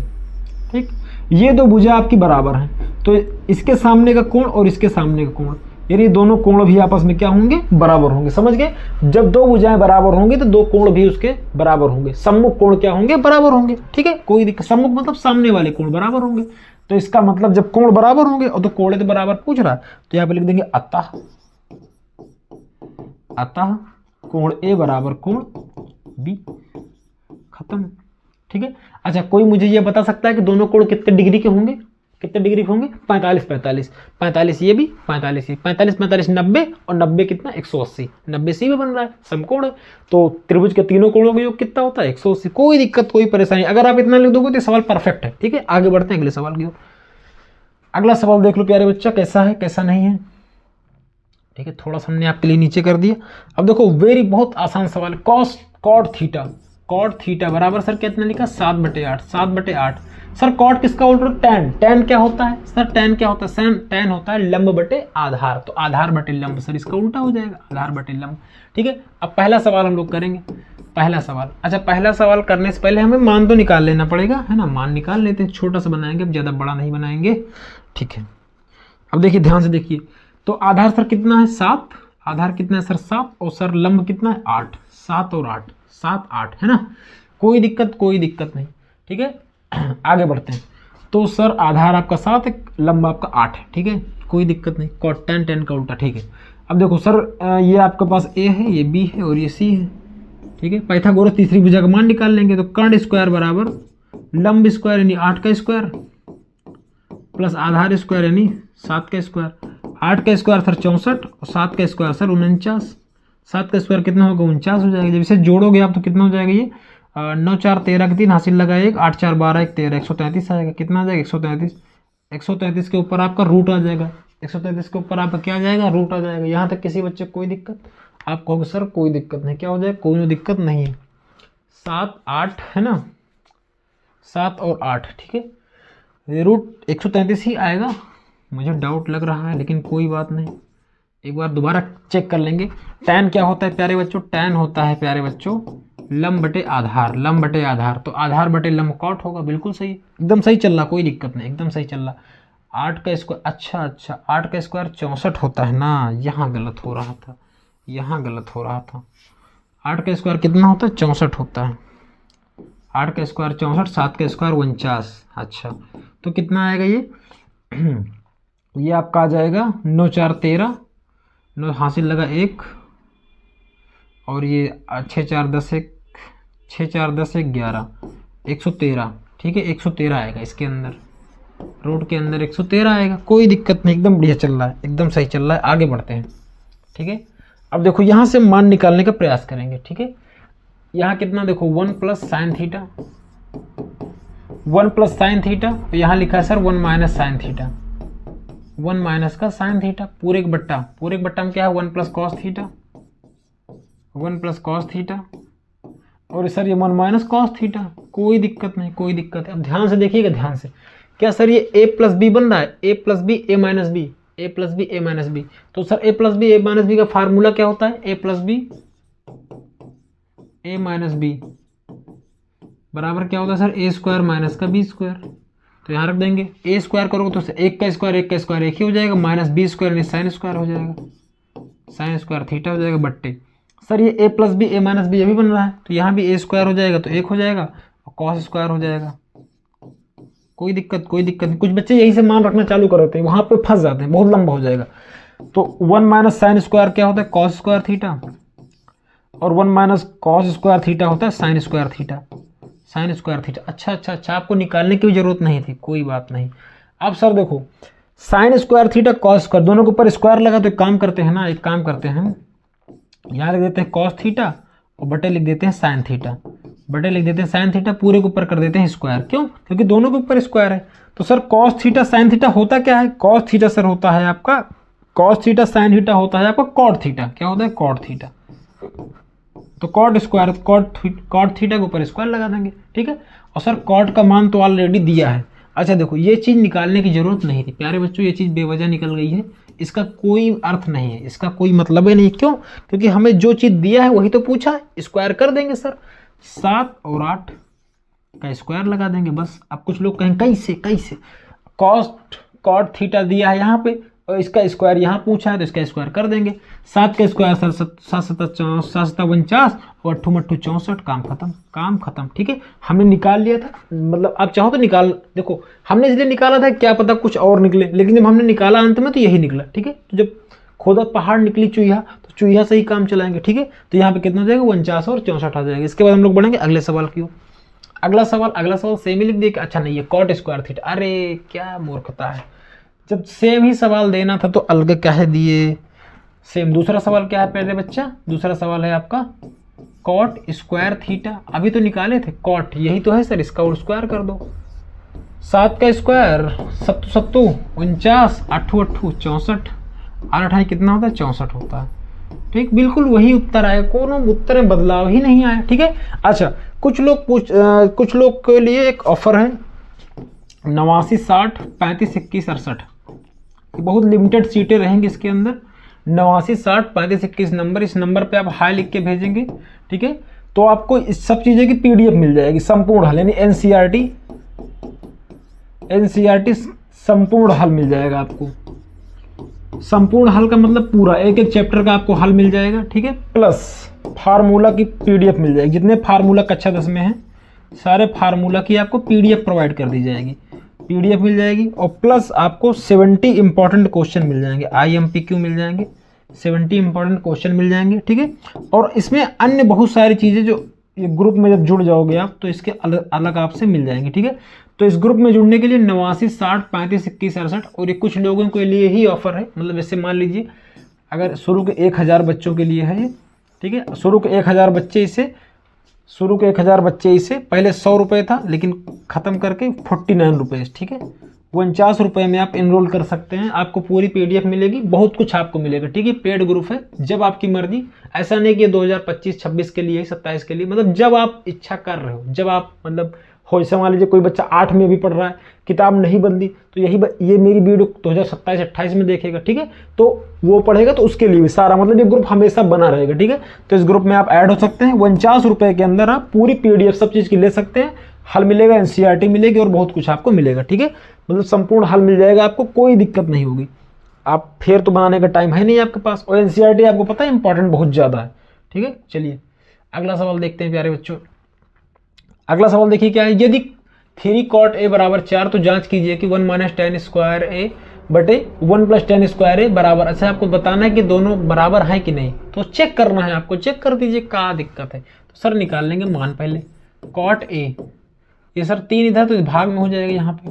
Speaker 1: ठीक, ये 2 भुजा आपकी बराबर हैं, तो इसके सामने का कोण और इसके सामने का कोण, यानी दोनों कोण भी आपस में क्या होंगे, बराबर होंगे। समझ गए, जब 2 भुजाएं बराबर होंगी तो 2 कोण भी उसके बराबर होंगे, सम्मुख कोण क्या होंगे, बराबर होंगे, ठीक है, कोई दिक्कत, सम्मुख मतलब सामने वाले कोण बराबर होंगे। तो इसका मतलब जब कोण बराबर होंगे, और तो कोण तो बराबर पूछ रहा है, तो यहाँ पे लिख देंगे अतः, अतः कोण ए बराबर कोण बी, खत्म, ठीक है। अच्छा कोई मुझे ये बता सकता है कि दोनों कोण कितने डिग्री के होंगे, कितने डिग्री के होंगे, 45 45 45, ये भी 45, ये 45 45 90, और 90 कितना 180, 90 सी भी बन रहा है, समकोण है। तो त्रिभुज के तीनों कोणों का योग कितना होता है, 180। कोई दिक्कत, कोई परेशानी, अगर आप इतना लिख दोगे तो सवाल परफेक्ट है, ठीक है। आगे बढ़ते हैं अगले सवाल की ओर। अगला सवाल देख लो प्यारे बच्चा, कैसा है कैसा नहीं है, ठीक है। थोड़ा सा हमने आपके लिए नीचे कर दिया। अब देखो वेरी बहुत आसान सवाल, cos cot theta, cot theta बराबर सर कितना लिखा 7/8, 7/8। सर कॉट किसका उल्टा टैन, टैन क्या होता है सर, टैन क्या होता है, टैन होता है लंब बटे आधार, तो आधार बटे लंब सर इसका उल्टा हो जाएगा, आधार बटे लंब। ठीक है, अब पहला सवाल हम लोग करेंगे, पहला सवाल। अच्छा पहला सवाल करने से पहले हमें मान तो निकाल लेना पड़ेगा, है ना, मान निकाल लेते हैं, छोटा सा बनाएंगे, अब ज़्यादा बड़ा नहीं बनाएंगे। ठीक है, अब देखिए ध्यान से देखिए, तो आधार सर कितना है 7, आधार कितना है सर 7, और सर लंब कितना है 8, 7 और 8, 7 8, है ना, कोई दिक्कत नहीं। ठीक है, आगे बढ़ते हैं। तो सर आधार आपका 7 है, लंब आपका 8 है, ठीक है, कोई दिक्कत नहीं, कॉट टैन, टैन का उल्टा। ठीक है, अब देखो सर ये आपके पास ए है, ये बी है और ये सी है। ठीक है, पाइथागोरस तीसरी भुजा का मान निकाल लेंगे, तो कर्ण स्क्वायर बराबर लंब स्क्वायर यानी 8 का स्क्वायर प्लस आधार स्क्वायर यानी 7 का स्क्वायर। 8 का स्क्वायर सर 64 और 7 का स्क्वायर सर 49। 7 का स्क्वायर कितना होगा 49 हो जाएगा। जब इसे जोड़ोगे आप तो कितना हो जाएगा, ये 9 4 13 के 3 हासिल लगा 1, 8 4 12 1 13, 133 आएगा। कितना आ जाएगा 133। 133 के ऊपर आपका रूट आ जाएगा, 133 के ऊपर आपका क्या आ जाएगा, रूट आ जाएगा। यहाँ तक किसी बच्चे को कोई दिक्कत, आप कहोगे सर कोई दिक्कत नहीं, क्या हो जाएगा, कोई दिक्कत नहीं है। 7 8 है ना, 7 और 8, ठीक है, रूट 133 ही आएगा, मुझे डाउट लग रहा है, लेकिन कोई बात नहीं, एक बार दोबारा चेक कर लेंगे। टैन क्या होता है प्यारे बच्चों, टैन होता है प्यारे बच्चों लंब बटे आधार, लंब बटे आधार, तो आधार बटे लंब कॉट होगा, बिल्कुल सही, एकदम सही चल रहा, कोई दिक्कत नहीं, एकदम सही चल रहा। 8 का स्क्वायर, अच्छा 8 का स्क्वायर 64 होता है ना, यहाँ गलत हो रहा था, यहाँ गलत हो रहा था। 8 का स्क्वायर कितना होता है 64 होता है, 8 का स्क्वायर 64, 7 का स्क्वायर 49। अच्छा तो कितना आएगा ये आपका आ जाएगा 9 4 13, 9 हासिल लगा 1 और ये 6 4 10 1, 6 4 10 1 11, 113। ठीक है, 113 आएगा इसके अंदर, रूट के अंदर 113 आएगा, कोई दिक्कत नहीं, एकदम बढ़िया चल रहा है, एकदम सही चल रहा है। आगे बढ़ते हैं। ठीक है, अब देखो यहाँ से मान निकालने का प्रयास करेंगे। ठीक है, यहाँ कितना देखो 1 plus sine theta, 1 plus sine theta, तो यहाँ लिखा है sir 1 minus sine theta, 1 minus का साइन थीटा, पूरे एक बट्टा में क्या है 1 plus cos theta, 1 plus cos theta, और सर ये 1 माइनस कॉस थीटा, कोई दिक्कत नहीं, कोई दिक्कत है। अब ध्यान से देखिएगा, ध्यान से, क्या सर ये a प्लस बी बन रहा है, a plus B a minus B, a plus B a minus B, तो sir a plus B a minus B का फार्मूला क्या होता है, a plus B a minus B बराबर क्या होता है सर a स्क्वायर माइनस का b स्क्वायर, तो यहाँ रख देंगे, a स्क्वायर करोगे तो 1 का स्क्वायर 1 का स्क्वायर 1 ही हो जाएगा, माइनस b स्क्वायर यानी साइन स्क्वायर हो जाएगा, साइन स्क्वायर थीटा हो जाएगा बट्टे सर ये a plus B a minus B ये भी बन रहा है, तो यहाँ भी a स्क्वायर हो जाएगा तो 1 हो जाएगा और कॉस स्क्वायर हो जाएगा, कोई दिक्कत नहीं। कुछ बच्चे यही से मान रखना चालू कर देते हैं, वहां पे फंस जाते हैं, बहुत लंबा हो जाएगा। तो 1 माइनस साइन स्क्वायर क्या होता है कॉस स्क्वायर थीटा, और 1 माइनस कॉस स्क्वायर थीटा होता है sine square theta, sine square theta. अच्छा आपको निकालने की भी जरूरत नहीं थी, कोई बात नहीं। अब सर देखो sine square theta cos square दोनों के ऊपर स्क्वायर लगा, तो एक काम करते हैं ना, एक काम करते हैं, यहाँ लिख देते हैं कॉस थीटा और बटे लिख देते हैं साइन थीटा, बटे लिख देते हैं साइन थीटा, पूरे के ऊपर कर देते हैं स्क्वायर, क्यों, क्योंकि दोनों के ऊपर स्क्वायर है। तो sir cos theta sine theta होता क्या है, कॉस थीटा सर होता है आपका, कॉस थीटा साइन थीटा होता है आपका कॉट थीटा, क्या होता है कॉट थीटा, तो कॉट स्क्वायर कॉट थीटा के ऊपर स्क्वायर लगा देंगे। ठीक है, और सर कॉट का मान तो ऑलरेडी दिया है। अच्छा देखो ये चीज़ निकालने की जरूरत नहीं थी प्यारे बच्चों, ये चीज़ बेवजह निकल गई है, इसका कोई अर्थ नहीं है, इसका कोई मतलब ही नहीं, क्यों, क्योंकि हमें जो चीज़ दिया है वही तो पूछा है, स्क्वायर कर देंगे सर, 7 और 8 का स्क्वायर लगा देंगे बस। अब कुछ लोग कहें कैसे कॉट थीटा दिया है यहाँ पे और इसका स्क्वायर यहाँ पूछा है, तो इसका स्क्वायर कर देंगे। 7 का स्क्वायर सर 7 49 और 8 मट्ठू 64, काम खत्म। ठीक है, हमने निकाल लिया था, मतलब आप चाहो तो निकाल, देखो हमने इसलिए निकाला था क्या पता कुछ और निकले, लेकिन जब हमने निकाला अंत में तो यही निकला। ठीक है, तो जब खोदा पहाड़ निकली चूहा, तो चूहा से ही काम चलाएंगे। ठीक है, तो यहाँ पे कितना हो जाएगा 49 और 64 आ जाएगा। इसके बाद हम लोग बढ़ेंगे अगले सवाल की ओर। अगला सवाल सेम ही लिख दिए, अच्छा नहीं है कॉट स्क्वायर थीटा, अरे क्या मूर्खता है, जब सेम ही सवाल देना था तो अलग कह दिए सेम। दूसरा सवाल क्या है पहले बच्चा, दूसरा सवाल है आपका कॉट स्क्वायर थीटा, अभी तो निकाले थे कॉट, यही तो है सर, इसका और स्क्वायर कर दो। 7 का स्क्वायर 7 7 49, 8 8 64, 8 8 कितना होता है 64 होता है। ठीक, बिल्कुल वही उत्तर आया, कोनो उत्तर में बदलाव ही नहीं आया। ठीक है, अच्छा कुछ लोग के लिए एक ऑफर है 89 60 35 21 68, बहुत लिमिटेड सीटें रहेंगी इसके अंदर। 89 60 35 21 नंबर, इस नंबर पे आप हाई लिख के भेजेंगे, ठीक है, तो आपको इस सब चीज़ें की पीडीएफ मिल जाएगी, संपूर्ण हल यानी एनसीईआरटी संपूर्ण हल मिल जाएगा आपको। संपूर्ण हल का मतलब पूरा एक एक चैप्टर का आपको हल मिल जाएगा, ठीक है, प्लस फार्मूला की पीडीएफ मिल जाएगी। जितने फार्मूला कक्षा 10 में हैं सारे फार्मूला की आपको पीडीएफ प्रोवाइड कर दी जाएगी, पीडीएफ मिल जाएगी। और प्लस आपको 70 इंपॉर्टेंट क्वेश्चन मिल जाएंगे, IMPQ मिल जाएंगे, 70 इंपॉर्टेंट क्वेश्चन मिल जाएंगे, ठीक है। और इसमें अन्य बहुत सारी चीज़ें जो ये ग्रुप में जब जुड़ जाओगे आप तो इसके अलग अलग आपसे मिल जाएंगे, ठीक है। तो इस ग्रुप में जुड़ने के लिए 89 60 35 21 68, और ये कुछ लोगों के लिए ही ऑफर है। मतलब जैसे मान लीजिए अगर शुरू के 1000 बच्चों के लिए है ये, ठीक है, शुरू के 1000 बच्चे इसे पहले 100 रुपये था लेकिन ख़त्म करके 49 रुपये, ठीक है, 49 रुपये में आप इनरोल कर सकते हैं। आपको पूरी पीडीएफ मिलेगी, बहुत कुछ आपको मिलेगा, ठीक है। पेड ग्रुप है, जब आपकी मर्जी, ऐसा नहीं कि 2025-26 के लिए 27 के लिए, मतलब जब आप इच्छा कर रहे हो, जब आप मतलब हो। जैसे मान लीजिए कोई बच्चा 8 में भी पढ़ रहा है, किताब नहीं बदली, तो ये मेरी वीडियो 2027-28 में देखेगा, ठीक है, तो वो पढ़ेगा, तो उसके लिए भी सारा मतलब ये ग्रुप हमेशा बना रहेगा, ठीक है। तो इस ग्रुप में आप ऐड हो सकते हैं। 49 रुपये के अंदर आप पूरी पीडीएफ सब चीज़ की ले सकते हैं, हल मिलेगा, एनसीईआरटी मिलेगी और बहुत कुछ आपको मिलेगा, ठीक है। मतलब संपूर्ण हल मिल जाएगा आपको, कोई दिक्कत नहीं होगी। आप फिर तो बनाने का टाइम है नहीं आपके पास, और एनसीईआरटी आपको पता है इंपॉर्टेंट बहुत ज़्यादा है, ठीक है। चलिए अगला सवाल देखते हैं प्यारे बच्चों। अगला सवाल देखिए क्या है, यदि 3 cot a बराबर 4 तो जांच कीजिए कि 1 - tan स्क्वायर a बटे 1 + tan स्क्वायर a बराबर। अच्छा, आपको बताना है कि दोनों बराबर हैं कि नहीं, तो चेक करना है आपको, चेक कर दीजिए क्या दिक्कत है। तो सर निकाल लेंगे मान पहले, cot a, ये सर 3 इधर तो भाग में हो जाएगा, यहाँ पे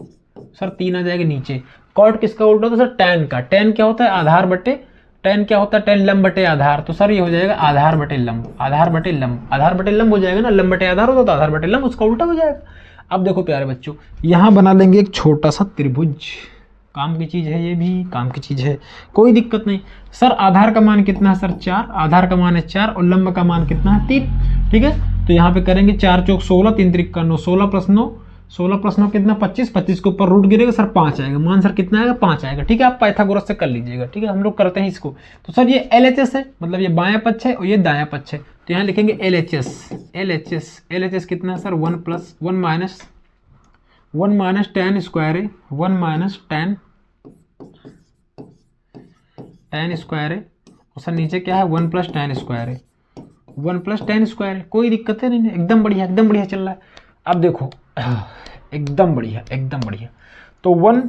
Speaker 1: सर 3 आ जाएगा नीचे। cot किसका उल्टा होता है सर, tan का। tan क्या होता है, आधार बटे, tan क्या होता है, tan लंब बटे आधार, तो सर ये हो जाएगा आधार बटे लंब, आधार बटे लंब, आधार बटे लंब हो जाएगा ना, लंब बटे आधार होता तो आधार बटे लंब, उसका उल्टा हो जाएगा। अब देखो प्यारे बच्चों, यहाँ बना लेंगे एक छोटा सा त्रिभुज, काम की चीज़ है, ये भी काम की चीज़ है, कोई दिक्कत नहीं। सर आधार का मान कितना है सर, 4, आधार का मान है 4 और लंब का मान कितना है 3, ठीक है। तो यहाँ पे करेंगे 4 चौक 16, 3 त्रिक 9, 16 + 9, 16 + 9 कितना 25, 25 के ऊपर रूट गिरेगा सर 5 आएगा, मान सर कितना आएगा 5 आएगा, ठीक है। आप पाइथागोरस से कर लीजिएगा, ठीक है, हम लोग करते हैं इसको। तो सर ये LHS है, मतलब ये बायां पक्ष है और ये दायां पक्ष है, तो यहाँ लिखेंगे LHS। LHS कितना है सर, 1 - tan स्क्वायर है, 1 - tan स्क्वायर है, और सर नीचे क्या है 1 + tan स्क्वायर है, 1 + tan स्क्वायर है, कोई दिक्कत है नहीं, एकदम बढ़िया, एकदम बढ़िया चल रहा है। अब देखो एकदम बढ़िया, एकदम बढ़िया। तो 1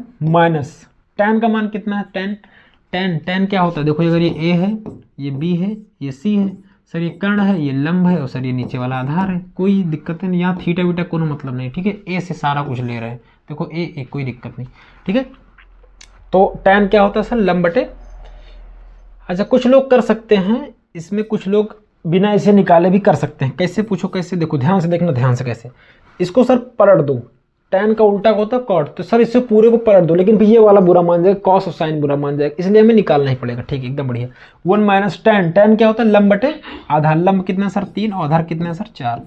Speaker 1: - tan का मान कितना है, tan क्या होता है, देखो अगर ये A है, ये B है, ये C है, सर ये कर्ण है, ये लंब है, और सर ये नीचे वाला आधार है, कोई दिक्कत नहीं, यहाँ थीटा वीटा कोनो मतलब नहीं, ठीक है। A से सारा कुछ ले रहे हैं, देखो A, कोई दिक्कत नहीं, ठीक है। तो tan क्या होता है सर, लंब बटे। अच्छा, कुछ लोग कर सकते हैं इसमें, कुछ लोग बिना इसे निकाले भी कर सकते हैं। कैसे पूछो, कैसे, देखो ध्यान से देखना, ध्यान से कैसे। इसको सर पलट दो, tan का उल्टा होता है cot, तो सर इससे पूरे को पलट दो, लेकिन ये वाला बुरा मान जाएगा, cos और sin बुरा मान जाएगा, इसलिए हमें निकालना ही पड़ेगा, ठीक है, एकदम बढ़िया। 1 - tan क्या होता है, लंब बटे आधार, लंब कितना सर 3, आधार कितना है सर 4,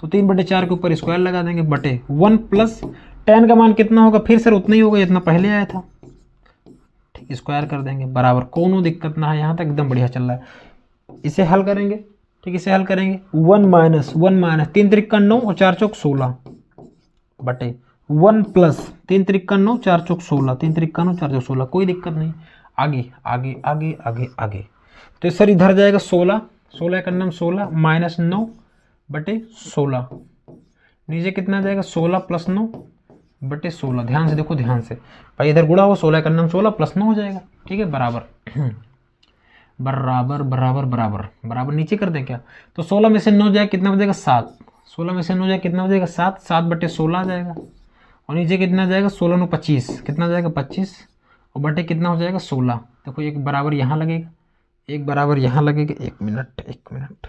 Speaker 1: तो 3/4 के ऊपर स्क्वायर लगा देंगे, बटे 1 + tan का मान कितना होगा, फिर सर उतना ही होगा जितना पहले आया था, ठीक, स्क्वायर कर देंगे, बराबर, कोनो दिक्कत ना है, यहाँ तक एकदम बढ़िया चल रहा है। इसे हल करेंगे, ठीक, इसे हल करेंगे, 1 - 3 त्रिक 9 और 4 चौक 16 बटे 1 + 3 त्रिक 9, 4 चौक 16, 3 त्रिक 9, 4 चौक 16, कोई दिक्कत नहीं। आगे आगे आगे आगे आगे, तो सर इधर जाएगा 16, 16 का नाम 16 - 9 बटे 16, नीचे कितना जाएगा 16 + 9 बटे 16, ध्यान से देखो, ध्यान से भाई, इधर गुणा हो 16 का नाम 16 + 9 हो जाएगा, ठीक है, बराबर बराबर बराबर बराबर बराबर, नीचे कर दें क्या, तो 16 में से 9 जाए कितना बचेगा 7, 16 में से 9 जाए कितना बचेगा 7, 7/16 आ जाएगा, और नीचे कितना जाएगा 16 × 25, कितना जाएगा 25, और बटे कितना हो जाएगा 16। देखो एक बराबर यहाँ लगेगा, एक बराबर यहाँ लगेगा, 1 मिनट 1 मिनट,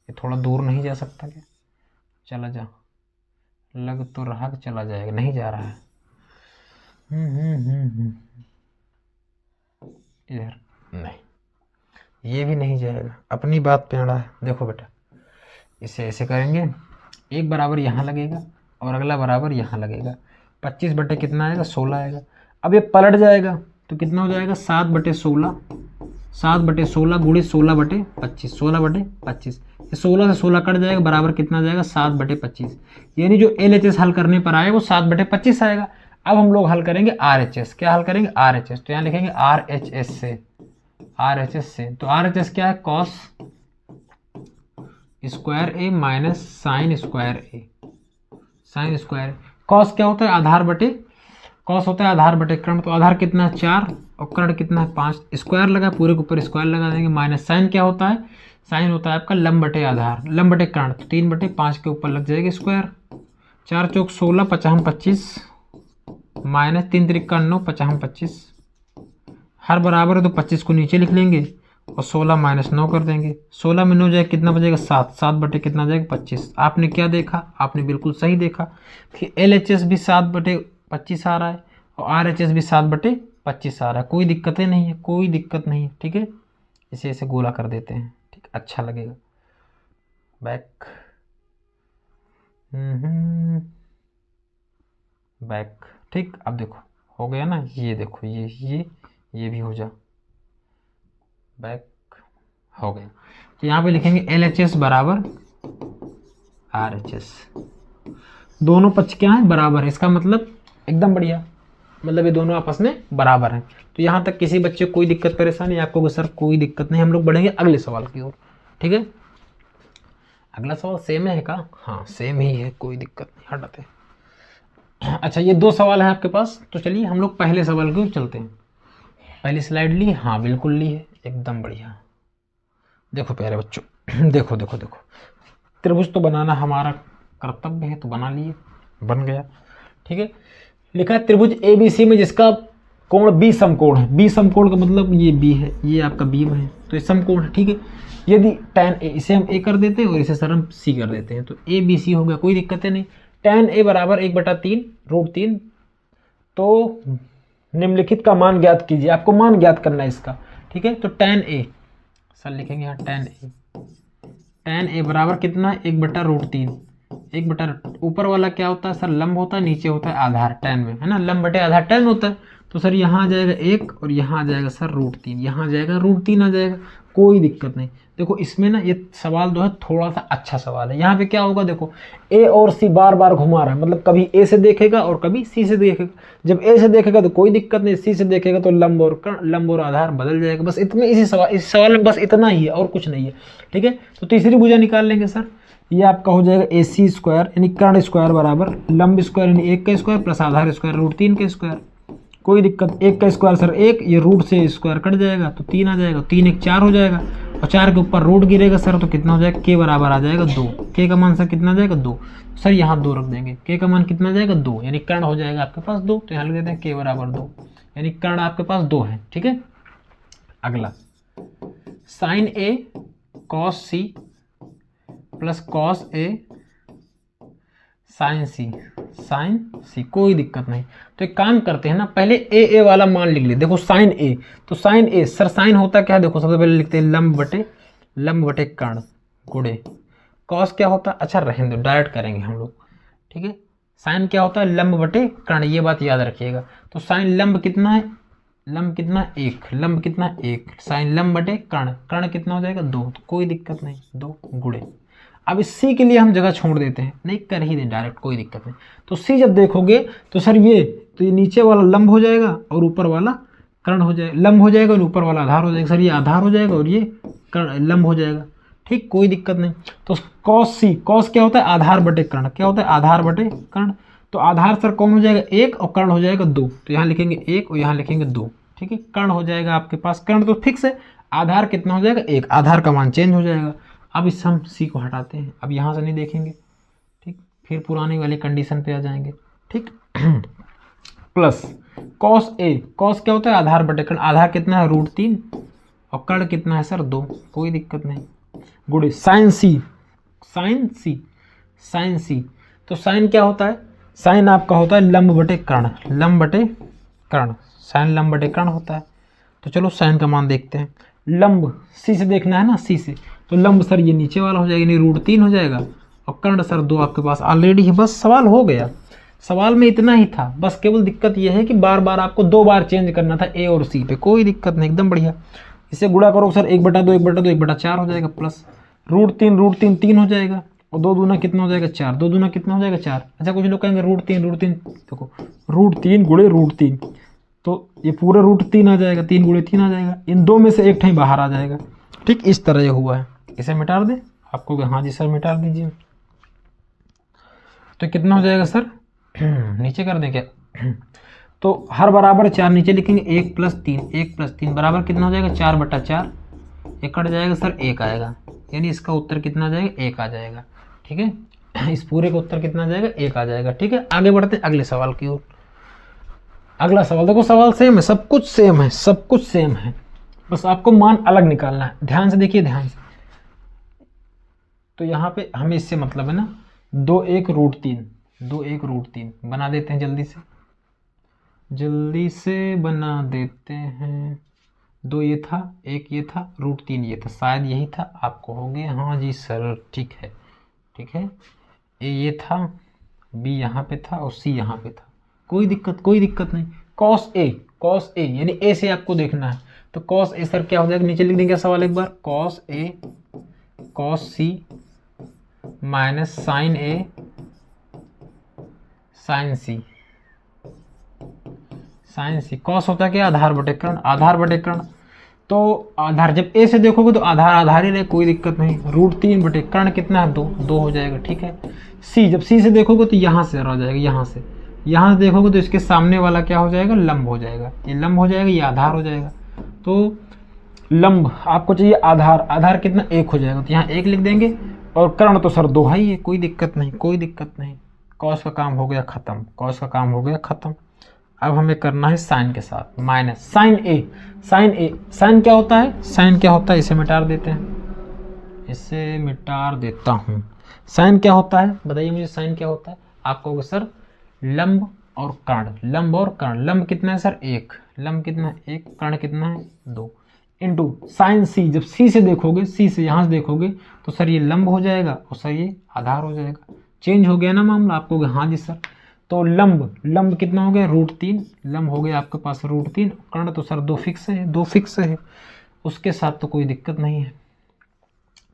Speaker 1: ये थोड़ा दूर नहीं जा सकता क्या, चला जा, लग तो रहा कि चला जाएगा, नहीं जा रहा है। इधर नहीं, ये भी नहीं जाएगा, अपनी बात पे अड़ा है। देखो बेटा, इसे ऐसे करेंगे, एक बराबर यहाँ लगेगा और अगला बराबर यहाँ लगेगा। 25 बटे कितना आएगा, 16 आएगा। अब ये पलट जाएगा तो कितना हो जाएगा, 7 बटे 16, 7 बटे 16 गुणे 16 बटे 25, 16 बटे 25। ये 16 से 16 कट जाएगा, बराबर कितना जाएगा, 7 बटे 25। यानी जो LHS हल करने पर आएगा वो 7 बटे 25 आएगा। अब हम लोग हल करेंगे RHS। क्या हल करेंगे, RHS। तो यहाँ लिखेंगे RHS से, RHS से। तो RHS क्या है, कॉस स्क्वायर ए माइनस साइन स्क्वायर ए, साइन स्क्वायर। कॉस क्या होता है, आधार बटे, कॉस होता है आधार बटे कर्ण। तो आधार कितना है, 4 और कर्ण कितना है, 5। स्क्वायर लगा, पूरे के ऊपर स्क्वायर लगा देंगे। माइनस साइन क्या होता है, साइन होता है आपका लंब बटे आधार, लंब बटे कर्ण। तो 3 बटे 5 के ऊपर लग जाएगा स्क्वायर। 4 चौक 16, 55 25 माइनस 3 त्रिका 9, 55 25। हर बराबर है तो 25 को नीचे लिख लेंगे और 16 माइनस 9 कर देंगे। 16 में 9 जाएगा, कितना बचेगा, 7। 7 बटे कितना जाएगा, 25। आपने क्या देखा, आपने बिल्कुल सही देखा कि LHS भी 7 बटे 25 आ रहा है और RHS भी 7 बटे 25 आ रहा है। कोई दिक्कतें नहीं है, कोई दिक्कत नहीं है। ठीक है, इसे ऐसे गोला कर देते हैं, ठीक, अच्छा लगेगा। बैक बैक, ठीक। अब देखो हो गया ना, ये देखो, ये भी हो जा, बैक हो गया। तो यहाँ पे लिखेंगे LHS बराबर RHS। दोनों पक्ष क्या है, बराबर है। इसका मतलब एकदम बढ़िया, मतलब ये दोनों आपस में बराबर हैं। तो यहाँ तक किसी बच्चे को कोई दिक्कत परेशानी, आपको सर कोई दिक्कत नहीं। हम लोग बढ़ेंगे अगले सवाल की ओर। ठीक है, अगला सवाल सेम है का, हाँ सेम ही है, कोई दिक्कत नहीं, हटाते। अच्छा, ये 2 सवाल है आपके पास, तो चलिए हम लोग पहले सवाल की ओर चलते हैं। पहली स्लाइड ली, हाँ बिल्कुल ली है, एकदम बढ़िया। देखो प्यारे बच्चों, देखो देखो देखो, त्रिभुज तो बनाना हमारा कर्तव्य है, तो बना लिए, बन गया। ठीक है, लिखा है त्रिभुज ABC में जिसका कोण B समकोण है। B समकोण का मतलब ये B है, ये आपका B है, तो ये समकोण है। ठीक है, यदि tan A, इसे हम A कर देते हैं और इसे सर हम C कर देते हैं, तो ABC हो गया, कोई दिक्कत नहीं। tan A बराबर 1/3 √3। तो निम्नलिखित का मान ज्ञात कीजिए, आपको मान ज्ञात करना है इसका। ठीक है, तो tan A सर लिखेंगे यहाँ, tan A बराबर कितना है, 1/√3। 1 ऊपर वाला क्या होता है सर, लंब होता है, नीचे होता है आधार, tan में है ना, लंब बटे आधार tan होता है। तो सर यहाँ आ जाएगा 1 और यहाँ आ जाएगा सर √3, यहाँ आ जाएगा √3 आ जाएगा, कोई दिक्कत नहीं। देखो इसमें ना ये सवाल जो है थोड़ा सा अच्छा सवाल है। यहाँ पे क्या होगा, देखो A और C बार बार घुमा रहा है, मतलब कभी A से देखेगा और कभी C से देखेगा। जब A से देखेगा तो कोई दिक्कत नहीं, C से देखेगा तो लंब और आधार बदल जाएगा। बस इतने, इस सवाल में बस इतना ही है और कुछ नहीं है। ठीक है, तो तीसरी भुजा निकाल लेंगे सर। ये आपका हो जाएगा AC स्क्वायर यानी कर्ण स्क्वायर बराबर लंब स्क्वायर यानी 1 का स्क्वायर प्लस आधार स्क्वायर √3 का स्क्वायर। कोई दिक्कत, 1 का स्क्वायर सर 1, ये रूट से स्क्वायर कट जाएगा तो 3 आ जाएगा, 3 1 4 हो जाएगा और 4 के ऊपर रूट गिरेगा सर, तो कितना हो जाएगा, k बराबर आ जाएगा 2। k का मान सर कितना जाएगा, 2। सर यहाँ 2 रख देंगे, k का मान कितना जाएगा, 2, यानी कर्ण हो जाएगा आपके पास 2। तो यहाँ लिख देते हैं k बराबर 2, यानी कर्ण आपके पास 2 है। ठीक है, अगला sine A cos C plus cos A sine C, कोई दिक्कत नहीं। तो एक काम करते हैं ना, पहले ए वाला मान लिख ले। देखो साइन A, तो साइन A सर साइन होता क्या है, देखो सबसे पहले लिखते हैं लंब बटे कर्ण गुणे कॉस क्या होता है, अच्छा रहने दो, डायरेक्ट करेंगे हम लोग। ठीक है, साइन क्या होता है, लंब बटे कर्ण, ये बात याद रखिएगा। तो साइन लंब कितना है, लंब कितना 1, लंब कितना 1, साइन लंब बटे कर्ण कितना हो जाएगा 2, तो कोई दिक्कत नहीं, 2 गुणे। अब इस C के लिए हम जगह छोड़ देते हैं, नहीं कर ही दें डायरेक्ट, कोई दिक्कत नहीं। तो C जब देखोगे तो सर ये नीचे वाला लंब हो जाएगा और ऊपर वाला कर्ण हो जाएगा, लंब हो जाएगा और ऊपर वाला आधार हो जाएगा। सर ये आधार हो जाएगा और ये लंब हो जाएगा। ठीक, कोई दिक्कत नहीं। तो cos C, cos क्या होता है, आधार बटे कर्ण, क्या होता है, आधार बटे कर्ण। तो आधार सर कौन हो जाएगा, 1 और कर्ण हो जाएगा 2, तो यहाँ लिखेंगे 1 और यहाँ लिखेंगे 2। ठीक है, कर्ण हो जाएगा आपके पास, कर्ण तो फिक्स है, आधार कितना हो जाएगा 1, आधार का मान चेंज हो जाएगा। अब इस हम C को हटाते हैं, अब यहाँ से नहीं देखेंगे। ठीक, फिर पुरानी वाली कंडीशन पे आ जाएंगे। ठीक, प्लस cos A, cos क्या होता है, आधार बटे कर्ण, आधार कितना है √3 और कर्ण कितना है सर 2, कोई दिक्कत नहीं, गुणे साइन C। तो साइन क्या होता है, साइन आपका होता है लंब बटे कर्ण, साइन लंब बटे कर्ण होता है। तो चलो साइन का मान देखते हैं। लंब सी से देखना है ना, सी से, तो लंब सर ये नीचे वाला हो जाएगा, नहीं √3 हो जाएगा, और कर्ण सर 2 आपके पास ऑलरेडी है। बस सवाल हो गया, सवाल में इतना ही था। बस केवल दिक्कत यह है कि बार बार आपको 2 बार चेंज करना था ए और सी पे, कोई दिक्कत नहीं, एकदम बढ़िया। इसे गुणा करो सर, 1/2 1/2 1/4 हो जाएगा, प्लस √3 3 हो जाएगा, और 2 दूना कितना हो जाएगा 4, 2 दूना कितना हो जाएगा 4। अच्छा कुछ लोग कहेंगे √3 देखो √3 गुणे √3, तो ये पूरा √3 आ जाएगा, 3 गुणे 3 आ जाएगा, इन 2 में से एक ठाई बाहर आ जाएगा। ठीक इस तरह ये हुआ है। इसे मिटा दें आपको, हाँ जी सर मिटा दीजिए। तो कितना हो जाएगा सर, नीचे कर दें क्या, तो हर बराबर 4 नीचे लिखेंगे, 1 + 3 बराबर कितना हो जाएगा 4/4, एक कट जाएगा सर 1 आएगा, यानी इसका उत्तर कितना आ जाएगा 1 आ जाएगा। ठीक है, इस पूरे का उत्तर कितना आ जाएगा 1 आ जाएगा। ठीक है, आगे बढ़ते हैं अगले सवाल की ओर। अगला सवाल देखो, सवाल सेम है, सब कुछ सेम है, सब कुछ सेम है, बस आपको मान अलग निकालना है। ध्यान से देखिए, ध्यान से। तो यहाँ पे हमें इससे मतलब है ना, 2 1 √3 बना देते हैं, जल्दी से बना देते हैं। 2 ये था, 1 ये था, √3 ये था, शायद यही था, आपको हो गया, हाँ जी सर ठीक है, ठीक है। ए ये था, बी यहाँ पे था, और सी यहाँ पे था, कोई दिक्कत नहीं। cos A यानी ए से आपको देखना है, तो cos A सर क्या हो जाएगा, नीचे लिख देंगे सवाल एक बार, cos A cos C minus sin A sin C। cos होता है क्या, आधार बटे कर्ण, तो आधार जब ए से देखोगे तो आधार ही रहे, कोई दिक्कत नहीं। √3 बटे कर्ण कितना है 2 हो जाएगा। ठीक है, सी जब सी से देखोगे तो यहाँ से रह जाएगा, यहाँ से देखोगे तो इसके सामने वाला क्या हो जाएगा, लंब हो जाएगा, ये लंब हो जाएगा, ये आधार हो जाएगा। तो लंब आपको चाहिए आधार कितना 1 हो जाएगा, तो यहाँ 1 लिख देंगे, और कर्ण तो सर 2 है ही है, कोई दिक्कत नहीं। कॉस का काम हो गया खत्म। अब हमें करना है साइन के साथ, माइनस साइन ए। साइन क्या होता है, इसे मिटा देता हूँ। साइन क्या होता है बताइए मुझे, साइन क्या होता है। आप कहोगे सर लंब और कर्ण। लंब कितना है सर 1, लंब कितना है 1, कर्ण कितना है 2, इंटू साइन सी। जब सी से देखोगे, सी से यहाँ से देखोगे तो सर ये लंब हो जाएगा, और सर ये आधार हो जाएगा। चेंज हो गया ना मामला, आप कहोगे हाँ जी सर। तो लंब कितना हो गया √3, लंब हो गया आपके पास √3, कर्ण तो सर 2 फिक्स है, उसके साथ तो कोई दिक्कत नहीं है।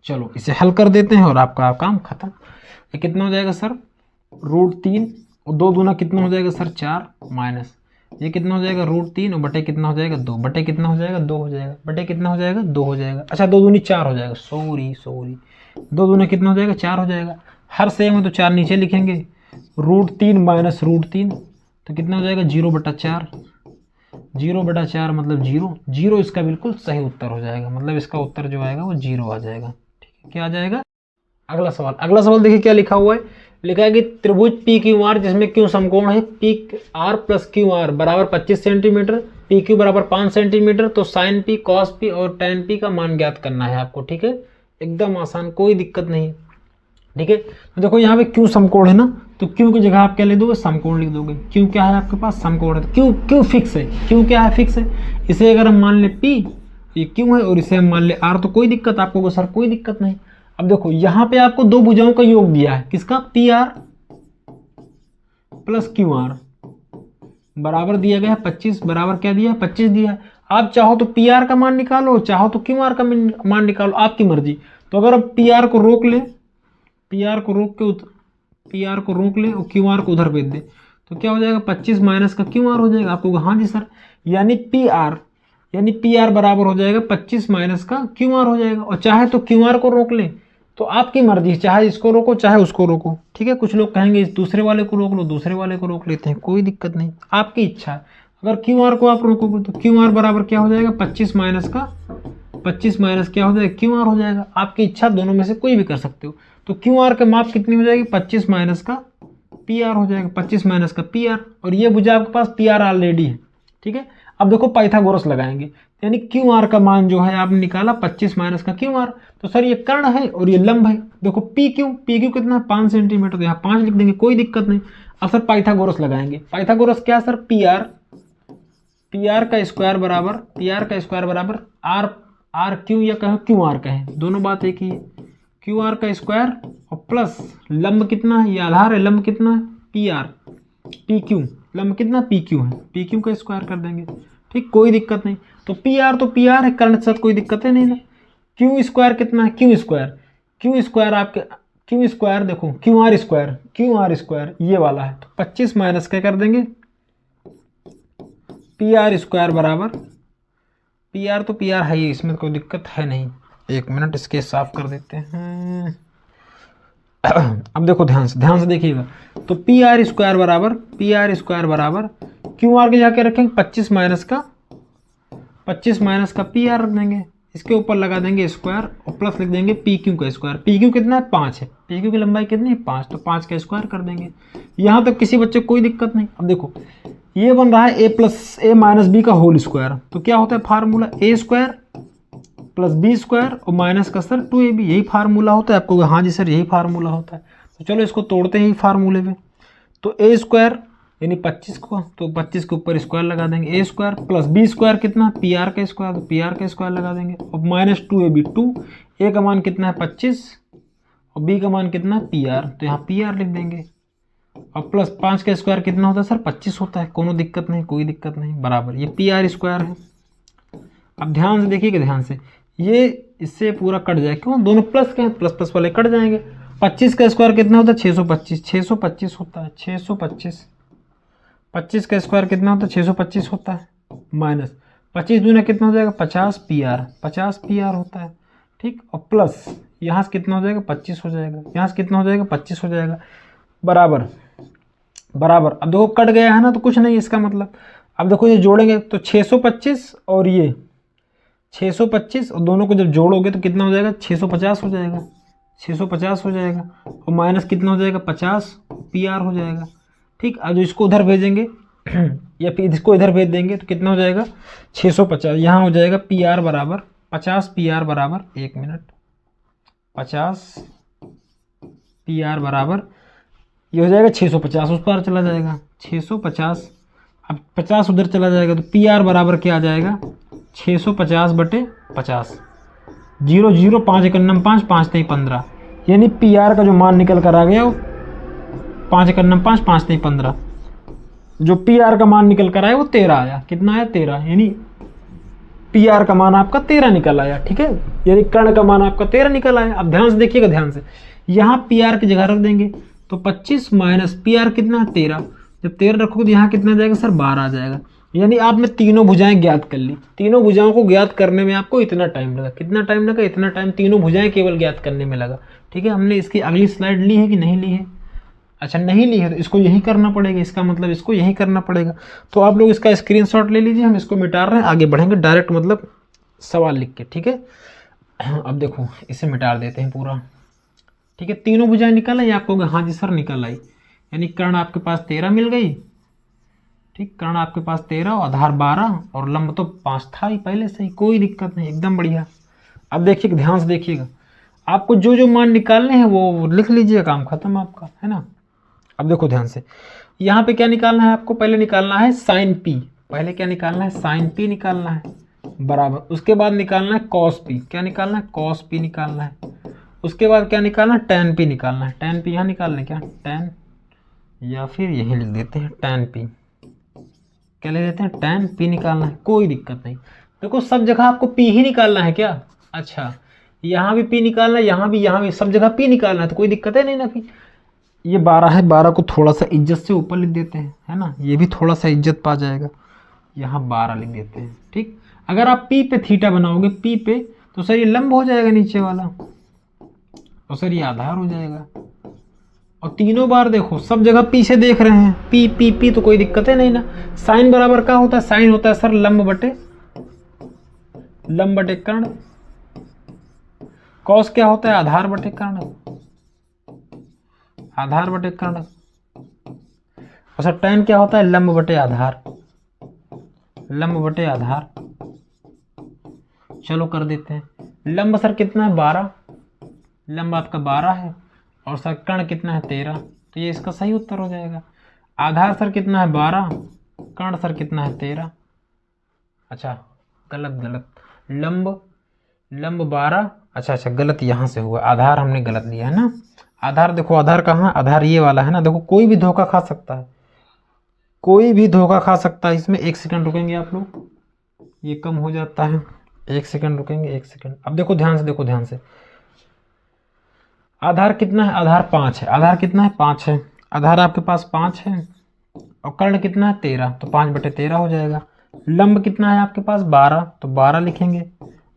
Speaker 1: चलो इसे हल कर देते हैं और आपका काम खत्म। ये कितना हो जाएगा सर √3, और 2 दूना कितना हो जाएगा सर 4, माइनस ये कितना हो जाएगा √3, और बटे कितना हो जाएगा 2, बटे कितना हो जाएगा 2 हो जाएगा, बटे कितना हो जाएगा 2 हो जाएगा। अच्छा 2 दूनी 4 हो जाएगा, सॉरी 2 दूना कितना हो जाएगा 4 हो जाएगा। हर सेम है तो 4 नीचे लिखेंगे, √3 माइनस √3 तो कितना हो जाएगा 0/4, 0/4 मतलब 0, इसका बिल्कुल सही उत्तर हो जाएगा, मतलब इसका उत्तर जो आएगा वो 0 आ जाएगा। ठीक है, क्या आ जाएगा। अगला सवाल देखिए क्या लिखा हुआ है, लिखा है कि त्रिभुज PQR जिसमें Q समकोण है, PR + QR बराबर 25 सेंटीमीटर, PQ बराबर 5 सेंटीमीटर, तो sin P cos P और tan P का मान ज्ञात करना है आपको। ठीक है, एकदम आसान, कोई दिक्कत नहीं। ठीक है, तो देखो यहाँ पे Q समकोण है ना, तो Q की जगह आप क्या लिख दोगे, समकोण लिख दोगे। Q क्या है आपके पास, समकोण है, तो Q फिक्स है, Q क्या है फिक्स है। इसे अगर हम मान ले P, ये Q है, और इसे हम मान ले R, तो कोई दिक्कत आपको सर, कोई दिक्कत नहीं। अब देखो यहाँ पे आपको 2 भुजाओं का योग दिया है, किसका, PR + QR बराबर दिया गया है 25, बराबर क्या दिया है 25 दिया है। आप चाहो तो PR का मान निकालो, चाहो तो QR का मान निकालो, आपकी मर्जी। तो अगर आप PR को रोक ले, PR को रोक ले और QR को उधर भेज दे, तो क्या हो जाएगा 25 माइनस का QR हो जाएगा। आपको हाँ जी सर, यानी PR बराबर हो जाएगा 25 माइनस का QR हो जाएगा। और चाहे तो QR को रोक ले, तो आपकी मर्जी, चाहे इसको रोको चाहे उसको रोको। ठीक है, कुछ लोग कहेंगे इस दूसरे वाले को रोक लो, दूसरे वाले को रोक लेते हैं, कोई दिक्कत नहीं, आपकी इच्छा है। अगर QR को आप रोकोगे तो QR बराबर क्या हो जाएगा 25 माइनस क्या हो जाएगा QR हो जाएगा। आपकी इच्छा, दोनों में से कोई भी कर सकते हो। तो QR का माप कितनी हो जाएगी 25 माइनस का PR हो जाएगा, 25 माइनस का PR, और ये भुजा आपके पास PR ऑलरेडी है। ठीक है, अब देखो पाइथागोरस लगाएंगे, यानी QR का मान जो है आपने निकाला 25 माइनस का QR, तो सर ये कर्ण है और ये लंब है। देखो PQ कितना है 5 सेंटीमीटर, तो यहाँ 5 लिख देंगे, कोई दिक्कत नहीं। अब सर पाइथागोरस लगाएंगे, पाइथागोरस क्या सर, PR पी आर का स्क्वायर बराबर आर क्यू या कहें क्यू आर कहें, दोनों बात एक ही है। क्यू आर का स्क्वायर और प्लस लंब कितना है, ये आधार है, लंब कितना है पी आर, पी क्यू, लंब कितना पी क्यू है, पी क्यू का स्क्वायर कर देंगे। ठीक, कोई दिक्कत नहीं। तो पी आर है, करंट के साथ कोई दिक्कत है नहीं ना। क्यू स्क्वायर कितना है, क्यू स्क्वायर आपके क्यू स्क्वायर देखो क्यू आर स्क्वायर ये वाला है, तो 25 माइनस क्या कर देंगे पी आर स्क्वायर बराबर पी आर, तो पी आर है ही, इसमें कोई दिक्कत है नहीं। एक मिनट इसके साफ कर देते हैं। अब देखो ध्यान से देखिएगा, तो पी आर स्क्वायर बराबर क्यू आर के जाके रखेंगे 25 माइनस का पी आर रख देंगे, इसके ऊपर लगा देंगे स्क्वायर और प्लस लिख देंगे पी क्यू का स्क्वायर। पी क्यू कितना है 5 है, पी क्यू की लंबाई कितनी है 5, तो 5 का स्क्वायर कर देंगे। यहाँ तक किसी बच्चे को कोई दिक्कत नहीं। अब देखो ये बन रहा है a माइनस बी का होल स्क्वायर, तो क्या होता है फार्मूला ए स्क्वायर प्लस बी स्क्वायर और माइनस का सर 2ab, यही फार्मूला होता है। आपको हाँ जी सर यही फार्मूला होता है, तो चलो इसको तोड़ते हैं फार्मूले में। तो ए स्क्वायर यानी 25 को, तो 25 के ऊपर स्क्वायर लगा देंगे, ए स्क्वायर प्लस बी स्क्वायर कितना पी आर का स्क्वायर, तो पी आर का स्क्वायर लगा देंगे और माइनस 2ab, 2 ए का मान कितना है 25 और बी का मान कितना है पी आर, तो यहाँ पी आर लिख देंगे और प्लस 5 का स्क्वायर कितना होता है सर 25 होता है, कोई दिक्कत नहीं बराबर, ये पी आर स्क्वायर है। अब ध्यान से देखिएगा, ध्यान से, ये इससे पूरा कट जाए, क्यों दोनों प्लस के हैं, प्लस प्लस वाले कट जाएंगे। 25 का स्क्वायर कितना होता है 625 होता है, 625, 25 का स्क्वायर कितना होता है 625 होता है, माइनस 25 दूना कितना हो जाएगा 50 पी आर होता है। ठीक, और प्लस यहाँ से कितना हो जाएगा 25 हो जाएगा, यहाँ से कितना हो जाएगा 25 हो जाएगा, बराबर। अब देखो कट गया है ना, तो कुछ नहीं इसका मतलब। अब देखो ये जोड़ेंगे तो 625 और ये 625 और दोनों को जब जोड़ोगे तो कितना हो जाएगा 650 हो जाएगा, 650 हो जाएगा और माइनस कितना हो जाएगा 50 पी आर हो जाएगा। ठीक, अब जो इसको उधर भेजेंगे या फिर इसको इधर भेज देंगे तो कितना हो जाएगा 650, यहाँ हो जाएगा पी आर बराबर 50, पी आर बराबर 1 मिनट 50 पी आर बराबर ये हो जाएगा 650, उस पर चला जाएगा 650, अब 50 उधर चला जाएगा तो पी आर बराबर क्या आ जाएगा 650/50, 0 0 5 1 5 5 3 15, यानी पी आर का जो मान निकल कर आ गया वो 5 1 5 5 3 15, जो पी आर का मान निकल कर आया वो 13 आया। कितना आया 13, यानी पी आर का मान आपका 13 निकल आया। ठीक है, यानी कर्ण का मान आपका 13 निकल आया। अब ध्यान से देखिएगा, ध्यान से, यहाँ पी आर की जगह रख देंगे तो 25 माइनस पी आर कितना है 13, जब 13 रखोगे तो यहाँ कितना जाएगा सर 12 आ जाएगा। यानी आपने तीनों भुजाएं ज्ञात कर ली, तीनों भुजाओं को ज्ञात करने में आपको इतना टाइम लगा, कितना टाइम लगा, इतना टाइम तीनों भुजाएं केवल ज्ञात करने में लगा। ठीक है, हमने इसकी अगली स्लाइड ली है कि नहीं ली है, अच्छा नहीं ली है तो इसको यही करना पड़ेगा, इसका मतलब इसको यही करना पड़ेगा। तो आप लोग इसका स्क्रीनशॉट ले लीजिए, हम इसको मिटा रहे हैं, आगे बढ़ेंगे डायरेक्ट मतलब सवाल लिख के। ठीक है, अब देखो इसे मिटा देते हैं पूरा। ठीक है, तीनों भुजाएं निकल आई, आप कहोगे हाँ जी सर निकल आई, यानी कर्ण आपके पास 13 मिल गई। ठीक, कर्ण आपके पास 13 और आधार 12 और लंब तो 5 था ही पहले से ही, कोई दिक्कत नहीं, एकदम बढ़िया। अब देखिए ध्यान से देखिएगा, आपको जो जो मान निकालने हैं वो लिख लीजिए, काम खत्म आपका, है ना। अब देखो ध्यान से, यहाँ पे क्या निकालना है आपको, पहले निकालना है साइन पी, पहले क्या निकालना है साइन पी निकालना है बराबर, उसके बाद निकालना है कॉस पी, क्या निकालना है कॉस पी निकालना है, उसके बाद क्या निकालना है टैन पी निकालना है, टैन पी यहाँ निकालना है क्या टैन, या फिर यही लिख देते हैं टैन पी, क्या ले देते हैं टैन पी निकालना है, कोई दिक्कत नहीं। देखो सब जगह आपको पी ही निकालना है क्या, अच्छा यहाँ भी पी निकालना है, यहाँ भी सब जगह पी निकालना है, तो कोई दिक्कत है नहीं ना। फिर ये 12 है, 12 को थोड़ा सा इज्जत से ऊपर लिख देते हैं, है ना, ये भी थोड़ा सा इज्जत पा जाएगा, यहाँ 12 लिख देते हैं। ठीक, अगर आप पी पे थीटा बनाओगे पी पे, तो सर ये लंब हो जाएगा नीचे वाला, और सर ये आधार हो जाएगा। और तीनों बार देखो सब जगह पी से देख रहे हैं, पी पी पी, तो कोई दिक्कत है नहीं ना। साइन बराबर क्या होता है, साइन होता है सर लंब बटे कर्ण, कॉस क्या होता है आधार बटे कर्ण, आधार बटे कर्ण, और सर टैन क्या होता है लंब बटे आधार, लंब बटे आधार। चलो कर देते हैं, लंब सर कितना है 12, लंब आपका 12 है, और सर कर्ण कितना है 13, तो ये इसका सही उत्तर हो जाएगा। आधार सर कितना है 12, कर्ण सर कितना है 13, अच्छा गलत, लंब 12, अच्छा गलत यहाँ से हुआ, आधार हमने गलत लिया है ना। आधार देखो, आधार कहाँ, आधार ये वाला है ना। देखो कोई भी धोखा खा सकता है, कोई भी धोखा खा सकता है इसमें। 1 सेकंड रुकेंगे आप लोग, ये कम हो जाता है। 1 सेकंड रुकेंगे, 1 सेकंड। अब देखो ध्यान से, देखो ध्यान से, आधार कितना है, आधार 5 है। आधार कितना है, 5 है। आधार आपके पास 5 है और कर्ण कितना है, 13, तो 5/13 हो जाएगा। लंब कितना है आपके पास, 12, तो 12 लिखेंगे।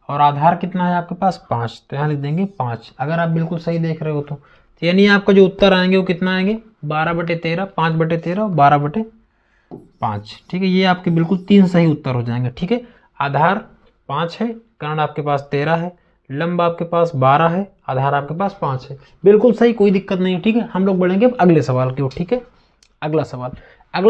Speaker 1: और आधार कितना है आपके पास, 5, तो यहाँ लिख देंगे 5। अगर आप बिल्कुल सही देख रहे हो तो यानी आपका जो उत्तर आएंगे वो कितना आएंगे, 12/13, 5/13 और 12/5। ठीक है, ये आपके बिल्कुल 3 सही उत्तर हो जाएंगे। ठीक है, आधार 5 है, कर्ण आपके पास 13 है, लंब आपके पास 12 है, आधार आपके पास 5 है। बिल्कुल सही, कोई दिक्कत नहीं है। ठीक है, हम लोग बढ़ेंगे अब अगले सवाल की ओर। ठीक है, अगला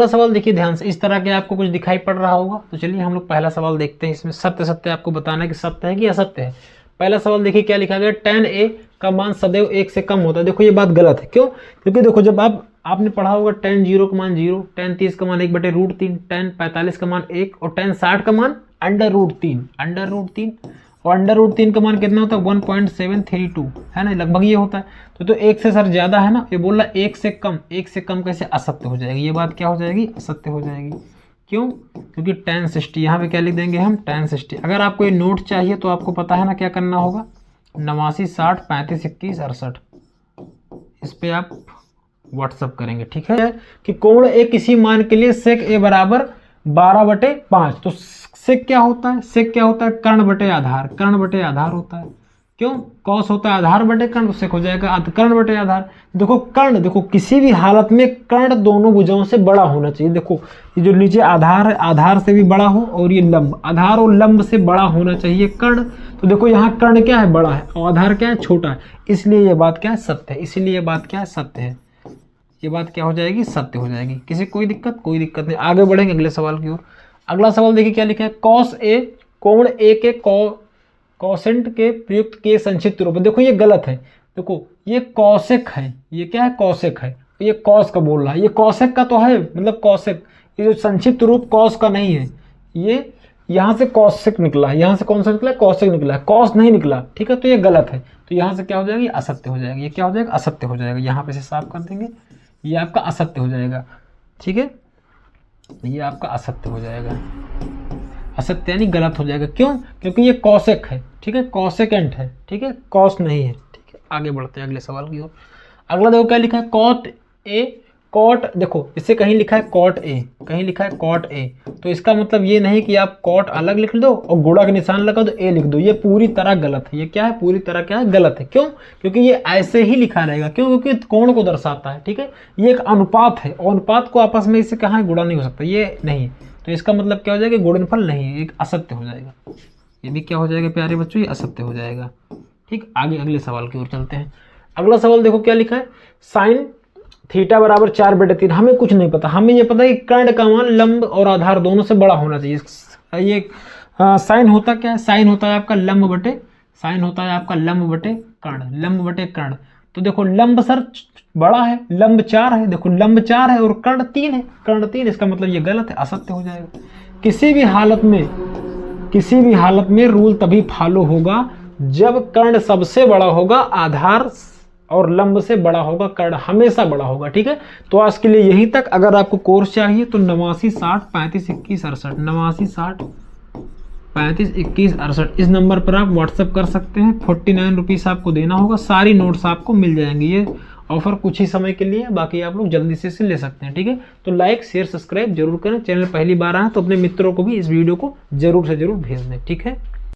Speaker 1: सवाल देखिए ध्यान से। इस तरह के आपको कुछ दिखाई पड़ रहा होगा, तो चलिए हम लोग पहला सवाल देखते हैं। इसमें सत्य आपको बताना है कि सत्य है कि असत्य है। पहला सवाल देखिए क्या लिखा गया, tan a का मान सदैव 1 से कम होता है। देखो ये बात गलत है। क्यों? क्योंकि देखो जब आपने पढ़ा होगा tan 0 का मान 0, tan 30 का मान 1/√3, tan 45 का मान 1 और tan 60 का मान √3 और √3 का मान कितना होता है, 1.732 है ना, लगभग ये होता है। तो 1 से सर ज्यादा है ना, ये बोल रहा 1 से कम। 1 से कम कैसे, असत्य हो जाएगी ये बात, क्या हो जाएगी, असत्य हो जाएगी। क्यों? क्योंकि tan 60, यहाँ पे क्या लिख देंगे हम, tan 60। अगर आपको ये नोट चाहिए तो आपको पता है ना क्या करना होगा, 89 60 35 21 68, इस पे आप व्हाट्सअप करेंगे। ठीक है, कि कोण ए किसी मान के लिए sec a बराबर 12/5। तो sec क्या होता है, sec क्या होता है, कर्ण बटे आधार होता है। क्यों? cos होता है आधार बटे कर्ण, तो sec हो जाएगा कर्ण बटे आधार। देखो कर्ण, देखो किसी भी हालत में कर्ण दोनों भुजाओं से बड़ा होना चाहिए। देखो ये जो नीचे आधार है, आधार से भी बड़ा हो, और ये लंब, आधार और लंब से बड़ा होना चाहिए कर्ण। तो देखो यहाँ कर्ण क्या है, बड़ा है, और आधार क्या है, छोटा है। इसलिए ये बात क्या है, सत्य है। इसलिए ये बात क्या है, सत्य है। ये बात क्या हो जाएगी, सत्य हो जाएगी। किसी कोई दिक्कत नहीं। आगे बढ़ेंगे अगले सवाल की ओर। अगला सवाल देखिए क्या लिखा है, cos a कोण a के कोसेंट के प्रयुक्त के संक्षिप्त रूप। देखो ये गलत है। देखो ये कौशिक है, ये क्या है, कौशिक है। ये कॉस का बोल रहा है, ये कौशिक का तो है, मतलब कौशिक। ये जो संक्षिप्त रूप कॉस का नहीं है, ये यहाँ से कौशिक निकला है, यहाँ से कौन सा निकला है, कौशिक निकला है, कॉस नहीं निकला। ठीक है, तो ये गलत है। तो यहाँ से क्या हो जाएगी, असत्य हो जाएगी। ये क्या हो जाएगा, असत्य हो जाएगा। यहाँ पे से साफ कर देंगे, ये आपका असत्य हो जाएगा। ठीक है, ये आपका असत्य हो जाएगा। असत्य यानी गलत हो जाएगा। क्यों? क्योंकि ये कौशिक है। ठीक है, कौशिकेंट है। ठीक है, कॉस नहीं है। ठीक है, आगे बढ़ते हैं अगले सवाल की ओर। अगला देखो क्या लिखा है, कॉट, देखो इससे कहीं लिखा है कॉट ए, कहीं लिखा है कॉट ए। तो इसका मतलब ये नहीं कि आप कॉट अलग लिख दो और गुणा का निशान लगा दो, ए लिख दो। ये पूरी तरह गलत है। ये क्या है, पूरी तरह क्या है, गलत है। क्यों? क्योंकि ये ऐसे ही लिखा रहेगा। क्यों? क्योंकि कोण को दर्शाता है। ठीक है, ये एक अनुपात है, और अनुपात को आपस में इससे कहाँ गुणा नहीं हो सकता, ये नहीं। तो इसका मतलब क्या हो जाएगा, गुणनफल नहीं, एक असत्य हो जाएगा। ये भी क्या हो जाएगा प्यारे बच्चों, ये असत्य हो जाएगा। ठीक, आगे अगले सवाल की ओर चलते हैं। अगला सवाल देखो क्या लिखा है, साइन थीटा बराबर 4/3। हमें कुछ नहीं पता, हमें ये पता है कि कर्ण का मान लंब और आधार दोनों से बड़ा होना चाहिए। ये साइन होता क्या है, साइन होता है आपका लंब बटे कर्ण। तो देखो लंब सर बड़ा है, लंब 4 है। देखो लंब 4 है और कर्ण 3 है, कर्ण 3। इसका मतलब ये गलत है, असत्य हो जाएगा। किसी भी हालत में रूल तभी फॉलो होगा जब कर्ण सबसे बड़ा होगा, आधार और लंब से बड़ा होगा, कर्ण हमेशा बड़ा होगा। ठीक है, तो आज के लिए यहीं तक। अगर आपको कोर्स चाहिए तो 89 60 35 21 68, 89 60 35 21 68 इस नंबर पर आप व्हाट्सएप कर सकते हैं। 49 रुपीज़ आपको देना होगा, सारी नोट्स आपको मिल जाएंगी। ये ऑफर कुछ ही समय के लिए, बाकी आप लोग जल्दी से इसे ले सकते हैं। ठीक है, तो लाइक शेयर सब्सक्राइब जरूर करें। चैनल पहली बार आए तो अपने मित्रों को भी इस वीडियो को जरूर से जरूर भेज दें। ठीक है।